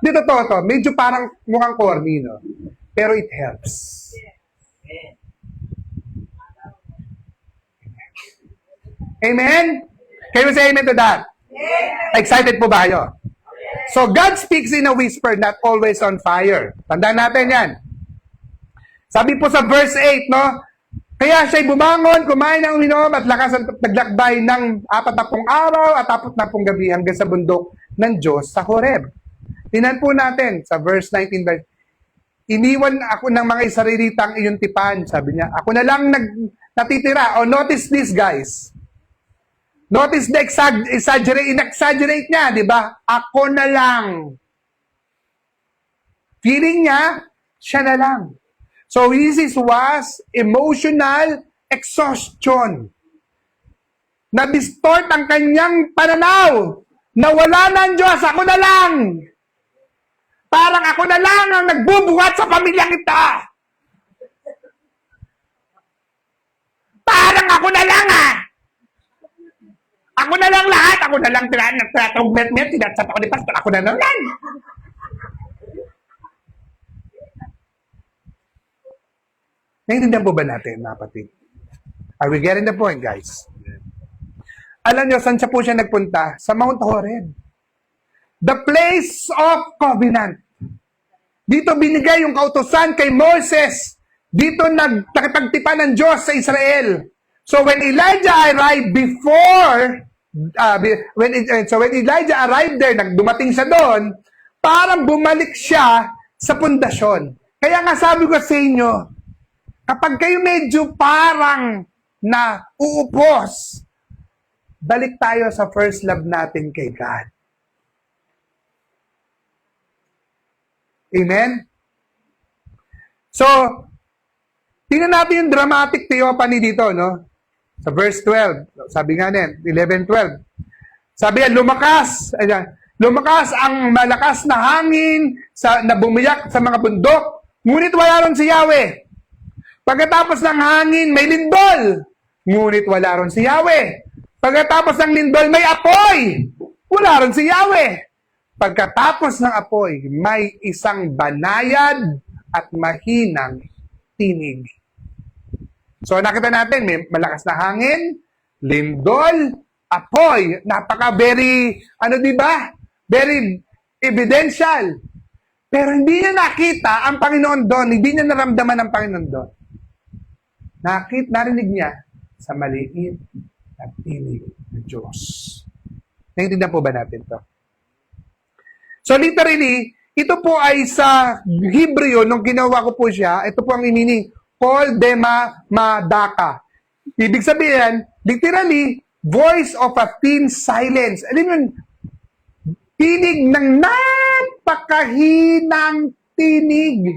Speaker 1: Di totoo to. Medyo parang mukhang corny, no? Pero it helps. Amen? Can you say amen to that? Excited po ba kayo? So, God speaks in a whisper, not always on fire. Tandaan natin yan. Sabi po sa verse 8, no? Kaya siya'y bumangon, kumain ng uminom, at lakas ang naglakbay ng 40 araw at 40 gabi hanggang sa bundok ng Diyos sa Horeb. Tingnan po natin sa verse 19. Iniwan ako ng mga isarilitang iyong tipan, sabi niya. Ako na lang natitira. O notice this, guys. Notice the in-exaggerate niya, di ba? Ako na lang. Feeling niya, siya na lang. So this was emotional exhaustion. Na-distort ang kanyang pananaw. Nawala na ang Diyos, ako na lang. Parang ako na lang ang nagbubuhat sa pamilyang ito. Parang ako na lang Ako na lang lahat. Ako na lang tinatawag met-met. Tinatsat ako ni Pastor. Ako na lang. Naiintindihan po ba natin, mga kapatid? Are we getting the point, guys? Alam nyo, saan siya po siya nagpunta? Sa Mount Horeb. The place of covenant. Dito binigay yung kautusan kay Moses. Dito nakipagtipan ng Diyos sa Israel. So when Elijah arrived when Elijah arrived there, dumating siya doon, parang bumalik siya sa pundasyon. Kaya nga sabi ko sa inyo, kapag kayo medyo parang na uupos, balik tayo sa first love natin kay God. Amen? So, tingnan natin yung dramatic theophany dito, no? Sa verse 12, sabi nga din, 11-12. Sabi yan, lumakas ang malakas na hangin na bumiyak sa mga bundok, ngunit wala ron si Yahweh. Pagkatapos ng hangin, may lindol. Ngunit wala ron si Yahweh. Pagkatapos ng lindol, may apoy. Wala ron si Yahweh. Pagkatapos ng apoy, may isang banayad at mahinang tinig. So nakita natin, may malakas na hangin, lindol, apoy. Very evidential. Pero hindi niya nakita ang Panginoon doon, hindi niya naramdaman ang Panginoon doon. Narinig niya sa maliit na tinig ng Diyos. Naintindihan po ba natin to? So literally, ito po ay sa Hebreo, nung ginawa ko po siya, ito po ang meaning, Kol Dema Madaka. Ibig sabihin, literally, voice of a thin silence. Alam mo, tinig ng napakahinang tinig.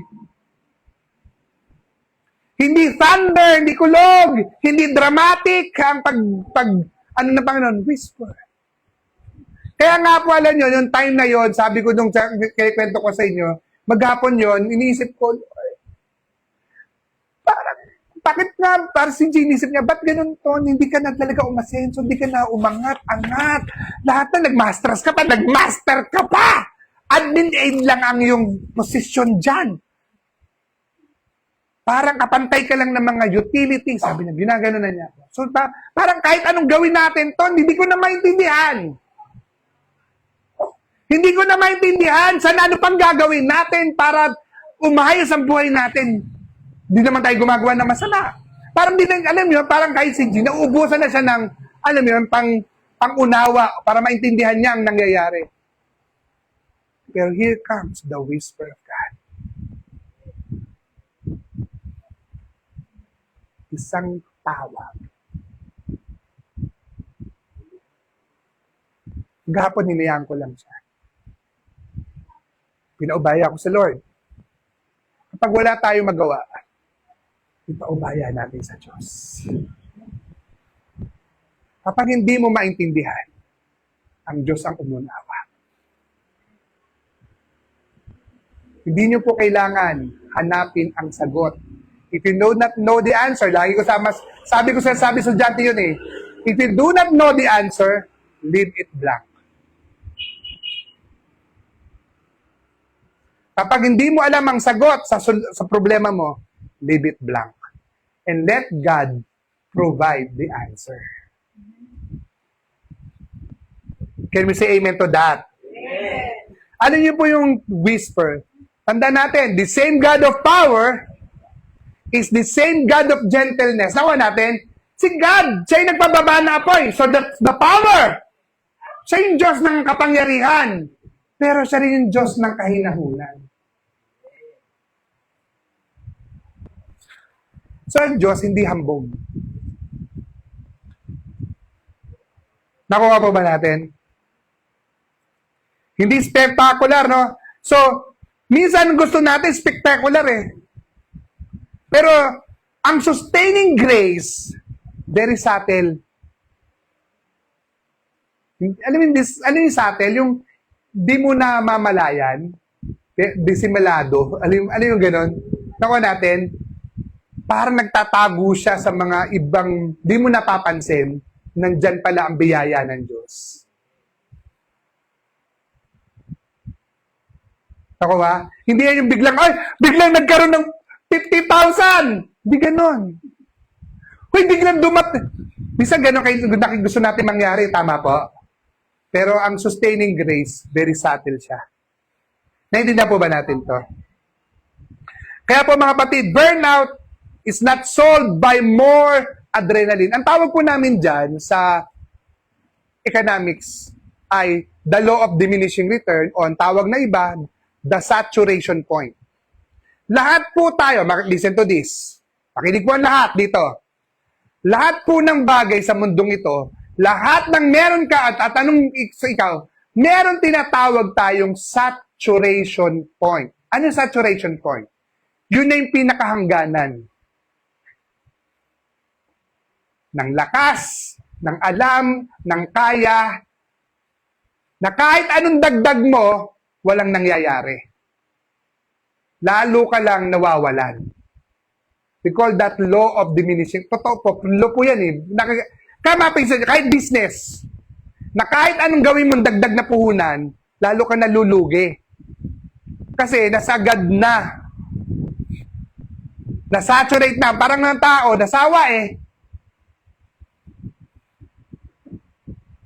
Speaker 1: Hindi thunder, hindi kulog, hindi dramatic, ang Panginoon, whisper. Kaya nga po, alam nyo, yung time na yon, sabi ko nung kwento ko sa inyo, maghapon yon, iniisip ko, parang si inisip niya, ba't ganun to? Hindi ka na talaga umasenso, hindi ka na angat. Lahat na nagmaster ka pa! Admin aid lang ang yung posisyon dyan. Parang kapantay ka lang ng mga utilities. Sabi niya, ginagano na niya. So, parang kahit anong gawin natin to, hindi ko na maintindihan. Hindi ko na maintindihan saan ano pang gagawin natin para umayos ang buhay natin. Hindi naman tayo gumagawa ng masama. Parang di na, alam mo, parang kahit si G, nauubusan na siya ng, alam mo yun, pang-unawa para maintindihan niya ang nangyayari. Pero here comes the whisper of God. Isang tawag. Gahapon, hinayaan ko lang siya. Pinaubaya ko sa Lord. Kapag wala tayong magawa, ipaubaya natin sa Diyos. Kapag hindi mo maintindihan, ang Diyos ang umunawa. Hindi nyo po kailangan hanapin ang sagot. If you do not know the answer, lagi ko sabi sa estudyante yun eh, if you do not know the answer, leave it blank. Kapag hindi mo alam ang sagot sa problema mo, leave it blank. And let God provide the answer. Can we say amen to that? Amen. Ano niyo po yung whisper? Tandaan natin, the same God of power is the same God of gentleness. Nawa natin, si God, siya yung nagpababa na apoy. So the power, siya yung Diyos ng kapangyarihan. Pero siya rin yung Diyos ng kahinahunan. So, ang Diyos, hindi hambog. Nakuha po ba natin? Hindi spectacular, no? So, minsan gusto natin spectacular eh. Pero, ang sustaining grace, very subtle. Alam mo, ano yung subtle? Yung di mo na mamalayan, disimulado. Ano yung ganon? Nakuha natin, parang nagtatago siya sa mga ibang, di mo napapansin, nandyan pala ang biyaya ng Diyos. Ako ba? Hindi yan yung biglang nagkaroon ng 50,000! Hindi ganon. Huy, biglang Bisa ganon kayo gusto natin mangyari, tama po? Pero ang sustaining grace, very subtle siya. Naintindihan po ba natin to? Kaya po mga kapatid, burnout is not solved by more adrenaline. Ang tawag po namin dyan sa economics ay the law of diminishing return o ang tawag na iba, the saturation point. Lahat po tayo, listen to this. Pakinig po ang lahat dito. Lahat po ng bagay sa mundong ito, lahat ng meron ka at anong ikaw, meron tinatawag tayong saturation point. Ano yung saturation point? Yun na yung pinakahangganan ng lakas, ng alam, ng kaya, na kahit anong dagdag mo, walang nangyayari. Lalo ka lang nawawalan. We call that law of diminishing. Totoo po, law po yan eh. Kahit business, na kahit anong gawin mong dagdag na puhunan, lalo ka nalulugi. Kasi nasagad na. Nasaturate na. Parang ng tao, nasawa eh.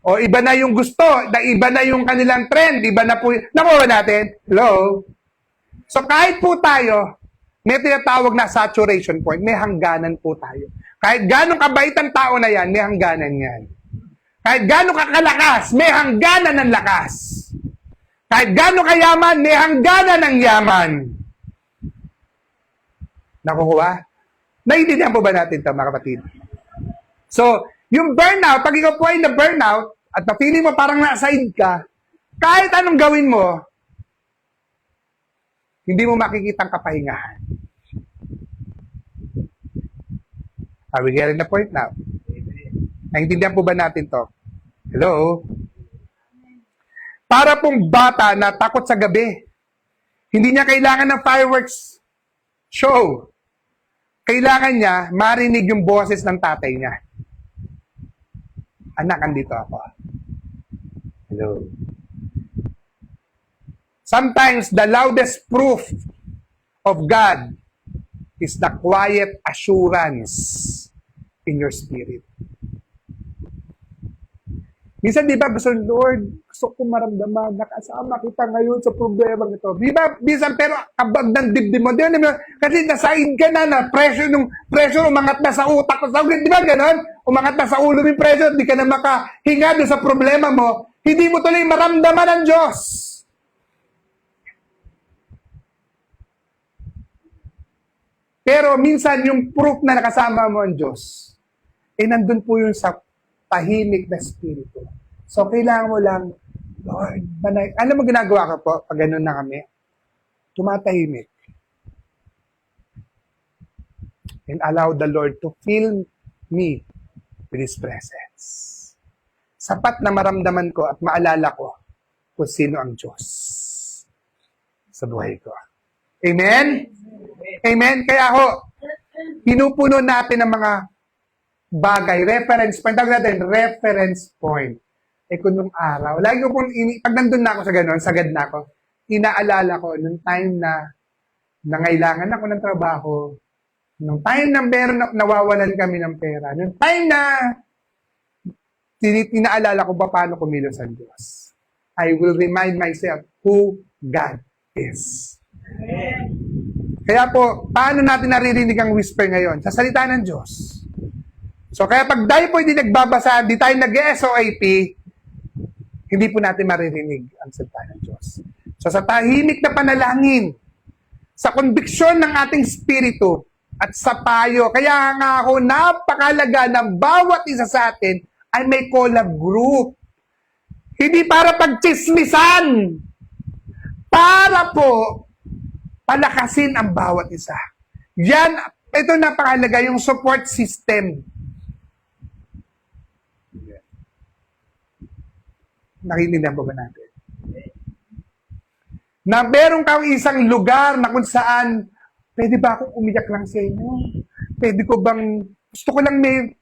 Speaker 1: O iba na yung gusto, iba na yung kanilang trend, iba na po, nakuha natin, hello? So kahit po tayo, may tinatawag na saturation point, may hangganan po tayo. Kahit gano'ng kabait ang tao na yan, may hangganan yan. Kahit gano'ng kakalakas, may hangganan ng lakas. Kahit gano'ng kayaman, may hangganan ng yaman. Nakukuha? Naiintindihan po ba natin ito, mga kapatid? So, yung burnout, pag ikaw po ay na-burnout, at na-feeling mo parang na-aside ka, kahit anong gawin mo, hindi mo makikita ang kapahingahan. Are we getting the point now? Naintindihan po ba natin to? Hello? Para pong bata na takot sa gabi, hindi niya kailangan ng fireworks show. Kailangan niya marinig yung boses ng tatay niya. Anak, andito ako. Hello. Sometimes the loudest proof of God is the quiet assurance in your spirit. Minsan, di ba, gusto ko maramdaman, nakasama kita ngayon sa problema nito. Di ba, minsan, pero kabag ng dibdib mo, di ba, kasi nasain ka na pressure umangat na sa utak ko. Di ba, ganon? Umangat na sa ulo yung pressure, di ka na makahinga doon sa problema mo, hindi mo tuloy maramdaman ng Diyos. Pero minsan, yung proof na nakasama mo ang Diyos, nandun po yun sa tahimik na spirito. So, kailangan mo lang, Lord, alam mo ginagawa ko po pag ganun na kami? Tumatahimik. And allow the Lord to fill me with His presence. Sapat na maramdaman ko at maalala ko kung sino ang Diyos sa buhay ko. Amen? Amen? Kaya ho, pinupuno natin ang mga bagay, reference point. Tawag natin, reference point. Kung nung araw, lagi ko pong, pag nandun na ako sa gano'n, sagad na ako, inaalala ko, nung time na nangailangan ako ng trabaho, nung time na nawawalan kami ng pera, nung time na inaalala ko pa paano kumilos ang Diyos. I will remind myself who God is. Kaya po, paano natin naririnig ang whisper ngayon? Sa salita ng Diyos. So, kaya pag tayo po hindi nagbabasa, di tayo nag-SOAP, hindi po natin maririnig ang salita ng Diyos. So, sa tahimik na panalangin, sa konbiksyon ng ating spirito, at sa payo, kaya nga ako napakalaga ng bawat isa sa atin ay may collab group. Hindi para pagchismisan, para po palakasin ang bawat isa. Yan, ito napakalaga, yung support system. Nakinindihan po ba natin? Na meron kang isang lugar na kung saan, pwede ba akong umiyak lang sa inyo? Pwede ko bang, gusto ko lang may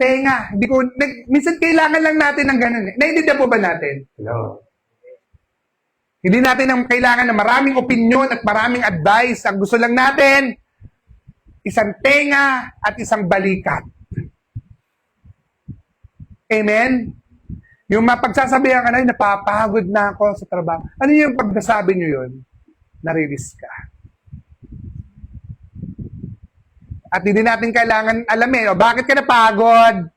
Speaker 1: tenga. Minsan kailangan lang natin ng ganun. Naiintindihan po ba natin? Hello? Hindi natin ang kailangan ng maraming opinion at maraming advice. Ang gusto lang natin, isang tenga at isang balikat. Amen? Yung mapagsasabihan ka na, napapagod na ako sa trabaho. Ano yung pagkasabi nyo yun? Narilis ka. At hindi natin kailangan alamin, bakit ka napagod?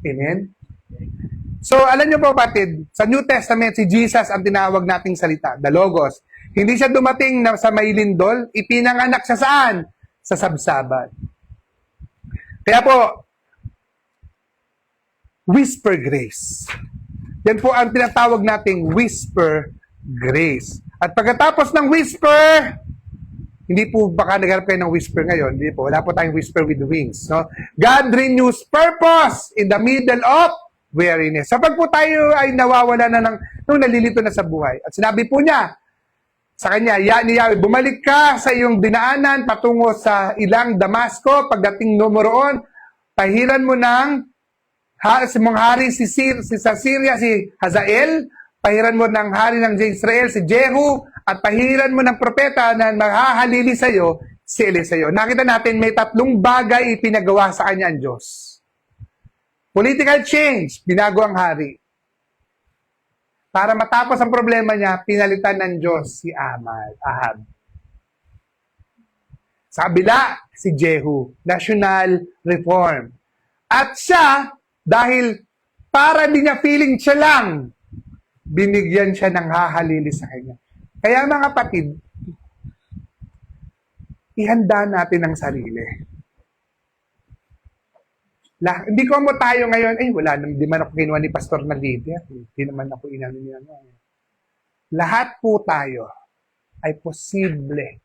Speaker 1: Amen? So, alam nyo po, batid, sa New Testament, si Jesus ang tinawag nating salita, the Logos. Hindi siya dumating na sa may lindol, ipinanganak siya saan? Sa sabsaban. Kaya po, whisper grace. Yan po ang tinatawag nating whisper grace. At pagkatapos ng whisper, hindi po baka nagharap kayo ng whisper ngayon. Hindi po. Wala po tayong whisper with wings. No? God renews purpose in the middle of weariness. Sa pag po tayo ay nawawala na nung nalilito na sa buhay. At sinabi po niya sa kanya, ni Yahweh, bumalik ka sa iyong dinaanan patungo sa ilang Damasco. Pagdating mo roon, pahiran mo ng si mong hari sa Syria, si Hazael, pahiran mo ng hari ng Israel, si Jehu, at pahiran mo ng propeta na maghahalili sa iyo, si Eliseo. Nakita natin may tatlong bagay ipinagawa sa kanya ang Diyos. Political change, binago ang hari. Para matapos ang problema niya, pinalitan ng Diyos si Ahab. Sa kabila, si Jehu, national reform. At siya, dahil para di niya feeling siya lang, binigyan siya ng hahalili sa kanya. Kaya mga kapatid, ihanda natin ang sarili. Hindi ko mo tayo ngayon, wala naman, di man ako kinuha ni Pastor na leader. Hindi naman ako inano niya. Lahat po tayo ay posible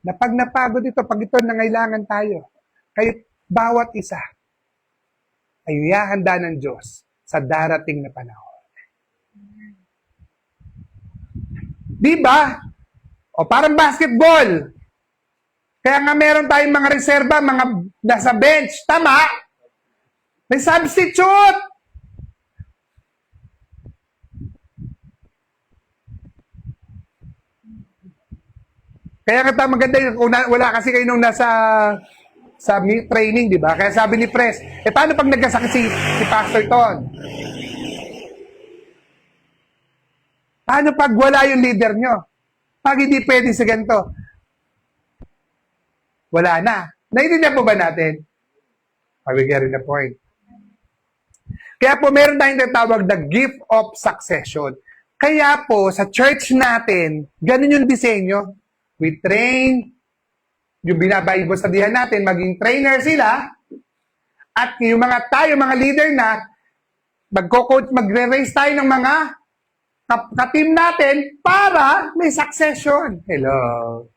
Speaker 1: na pag napagod ito, pag ito nangailangan tayo, kayo bawat isa ay ihahanda ng Diyos sa darating na panahon. Di ba? O parang basketball. Kaya nga meron tayong mga reserba, mga nasa bench. Tama? May substitute. Kaya nga maganda yun, kung wala kasi kayo nung nasa sa training, di ba? Kaya sabi ni Pres, paano pag nagkasakit si Pastor Ton? Paano pag wala yung leader nyo? Pag hindi pwede sa ganito? Wala na. Naiintindihan po ba natin? Are we getting the point? Kaya po, meron tayong tinatawag na gift of succession. Kaya po, sa church natin, ganun yung disenyo. We train, yung binabaibos-sabihan natin, maging trainer sila, at yung mga leader na, magko-coach, magre-raise tayo ng mga ka-team natin para may succession. Hello.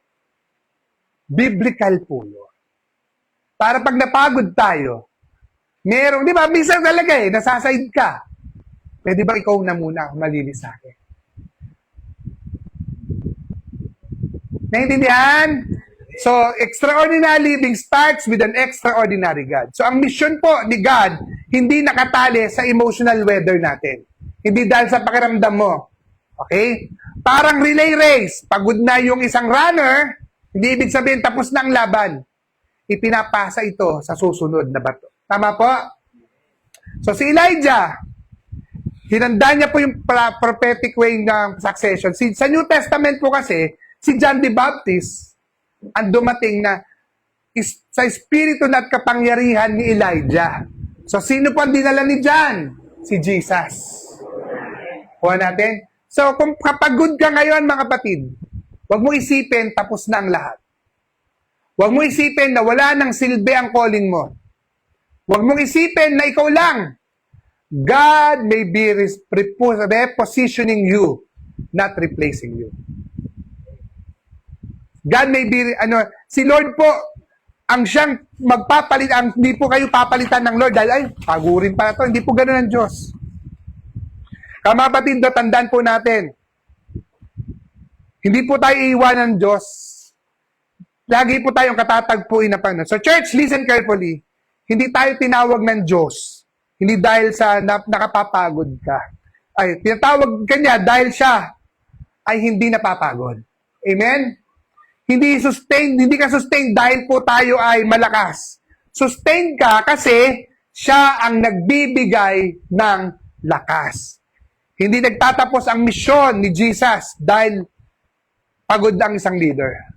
Speaker 1: Biblical po yun. Para pag napagod tayo, merong, di ba, minsan talaga nasaside ka. Pwede ba ikaw na muna malinis sa akin? Naintindihan? So, extraordinary living starts with an extraordinary God. So, ang mission po ni God, hindi nakatali sa emotional weather natin. Hindi dahil sa pakiramdam mo. Okay? Parang relay race. Pagod na yung isang runner, hindi ibig sabihin tapos na ang laban. Ipinapasa ito sa susunod na bato. Tama po? So si Elijah, hinanda niya po yung prophetic way ng succession. Sa New Testament po kasi, si John the Baptist, ang dumating na sa espiritu na at kapangyarihan ni Elijah. So sino po ang dinala ni John? Si Jesus. Kuha natin. So kung kapagod ka ngayon mga kapatid, huwag mo isipin tapos na ang lahat. Huwag mo isipin na wala nang silbi ang calling mo. Huwag mong isipin na ikaw lang. God may be repositioning you, not replacing you. God may be, si Lord po, ang siyang magpapalit, hindi po kayo papalitan ng Lord dahil, ay, pagurin pa ito. Hindi po ganoon ang Diyos. Kamapatid, tandaan po natin, hindi po tayo iiwanan ng Diyos. Lagi po tayong katatagpuin na Panginoon. So church, listen carefully. Hindi tayo tinawag ng Diyos. Hindi dahil sa nakapapagod ka. Ay, tinatawag ka niya dahil siya ay hindi napapagod. Amen? Hindi ka sustained dahil po tayo ay malakas. Sustained ka kasi siya ang nagbibigay ng lakas. Hindi nagtatapos ang misyon ni Jesus dahil pagod ang isang leader.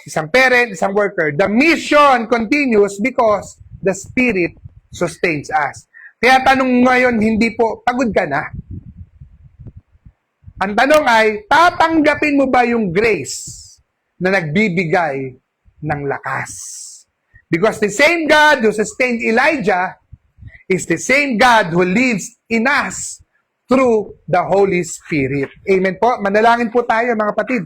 Speaker 1: Isang parent, isang worker. The mission continues because the Spirit sustains us. Kaya tanong ngayon, hindi po, pagod ka na? Ang tanong ay, tatanggapin mo ba yung grace na nagbibigay ng lakas? Because the same God who sustained Elijah is the same God who lives in us through the Holy Spirit. Amen po. Manalangin po tayo mga kapatid.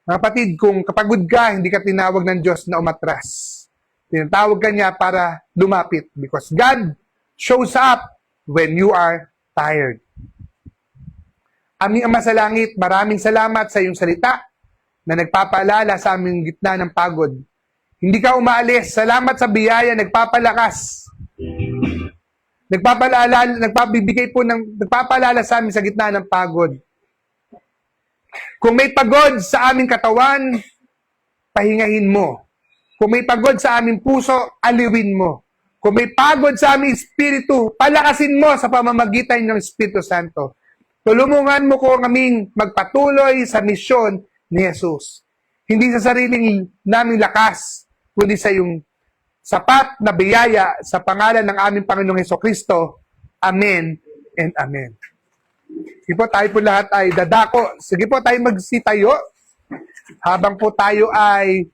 Speaker 1: Mga kapatid, kung kapagod ka, hindi ka tinawag ng Diyos na umatras. Tinatawag ka niya para lumapit because God shows up when you are tired. Aming Ama sa Langit, maraming salamat sa iyong salita na nagpapaalala sa aming gitna ng pagod. Hindi ka umaalis. Salamat sa biyaya, nagpapalakas. Nagpapaalala sa amin sa gitna ng pagod. Kung may pagod sa aming katawan, pahingahin mo. Kung may pagod sa aming puso, aliwin mo. Kung may pagod sa aming espiritu, palakasin mo sa pamamagitan ng Espiritu Santo. Tulungan mo ko kaming magpatuloy sa misyon ni Jesus. Hindi sa sariling naming lakas, kundi sa iyong sapat na biyaya sa pangalan ng aming Panginoong Hesukristo. Amen and Amen. Sige po, tayo po lahat ay dadako. Sige po, tayo magsitayo. Habang po tayo ay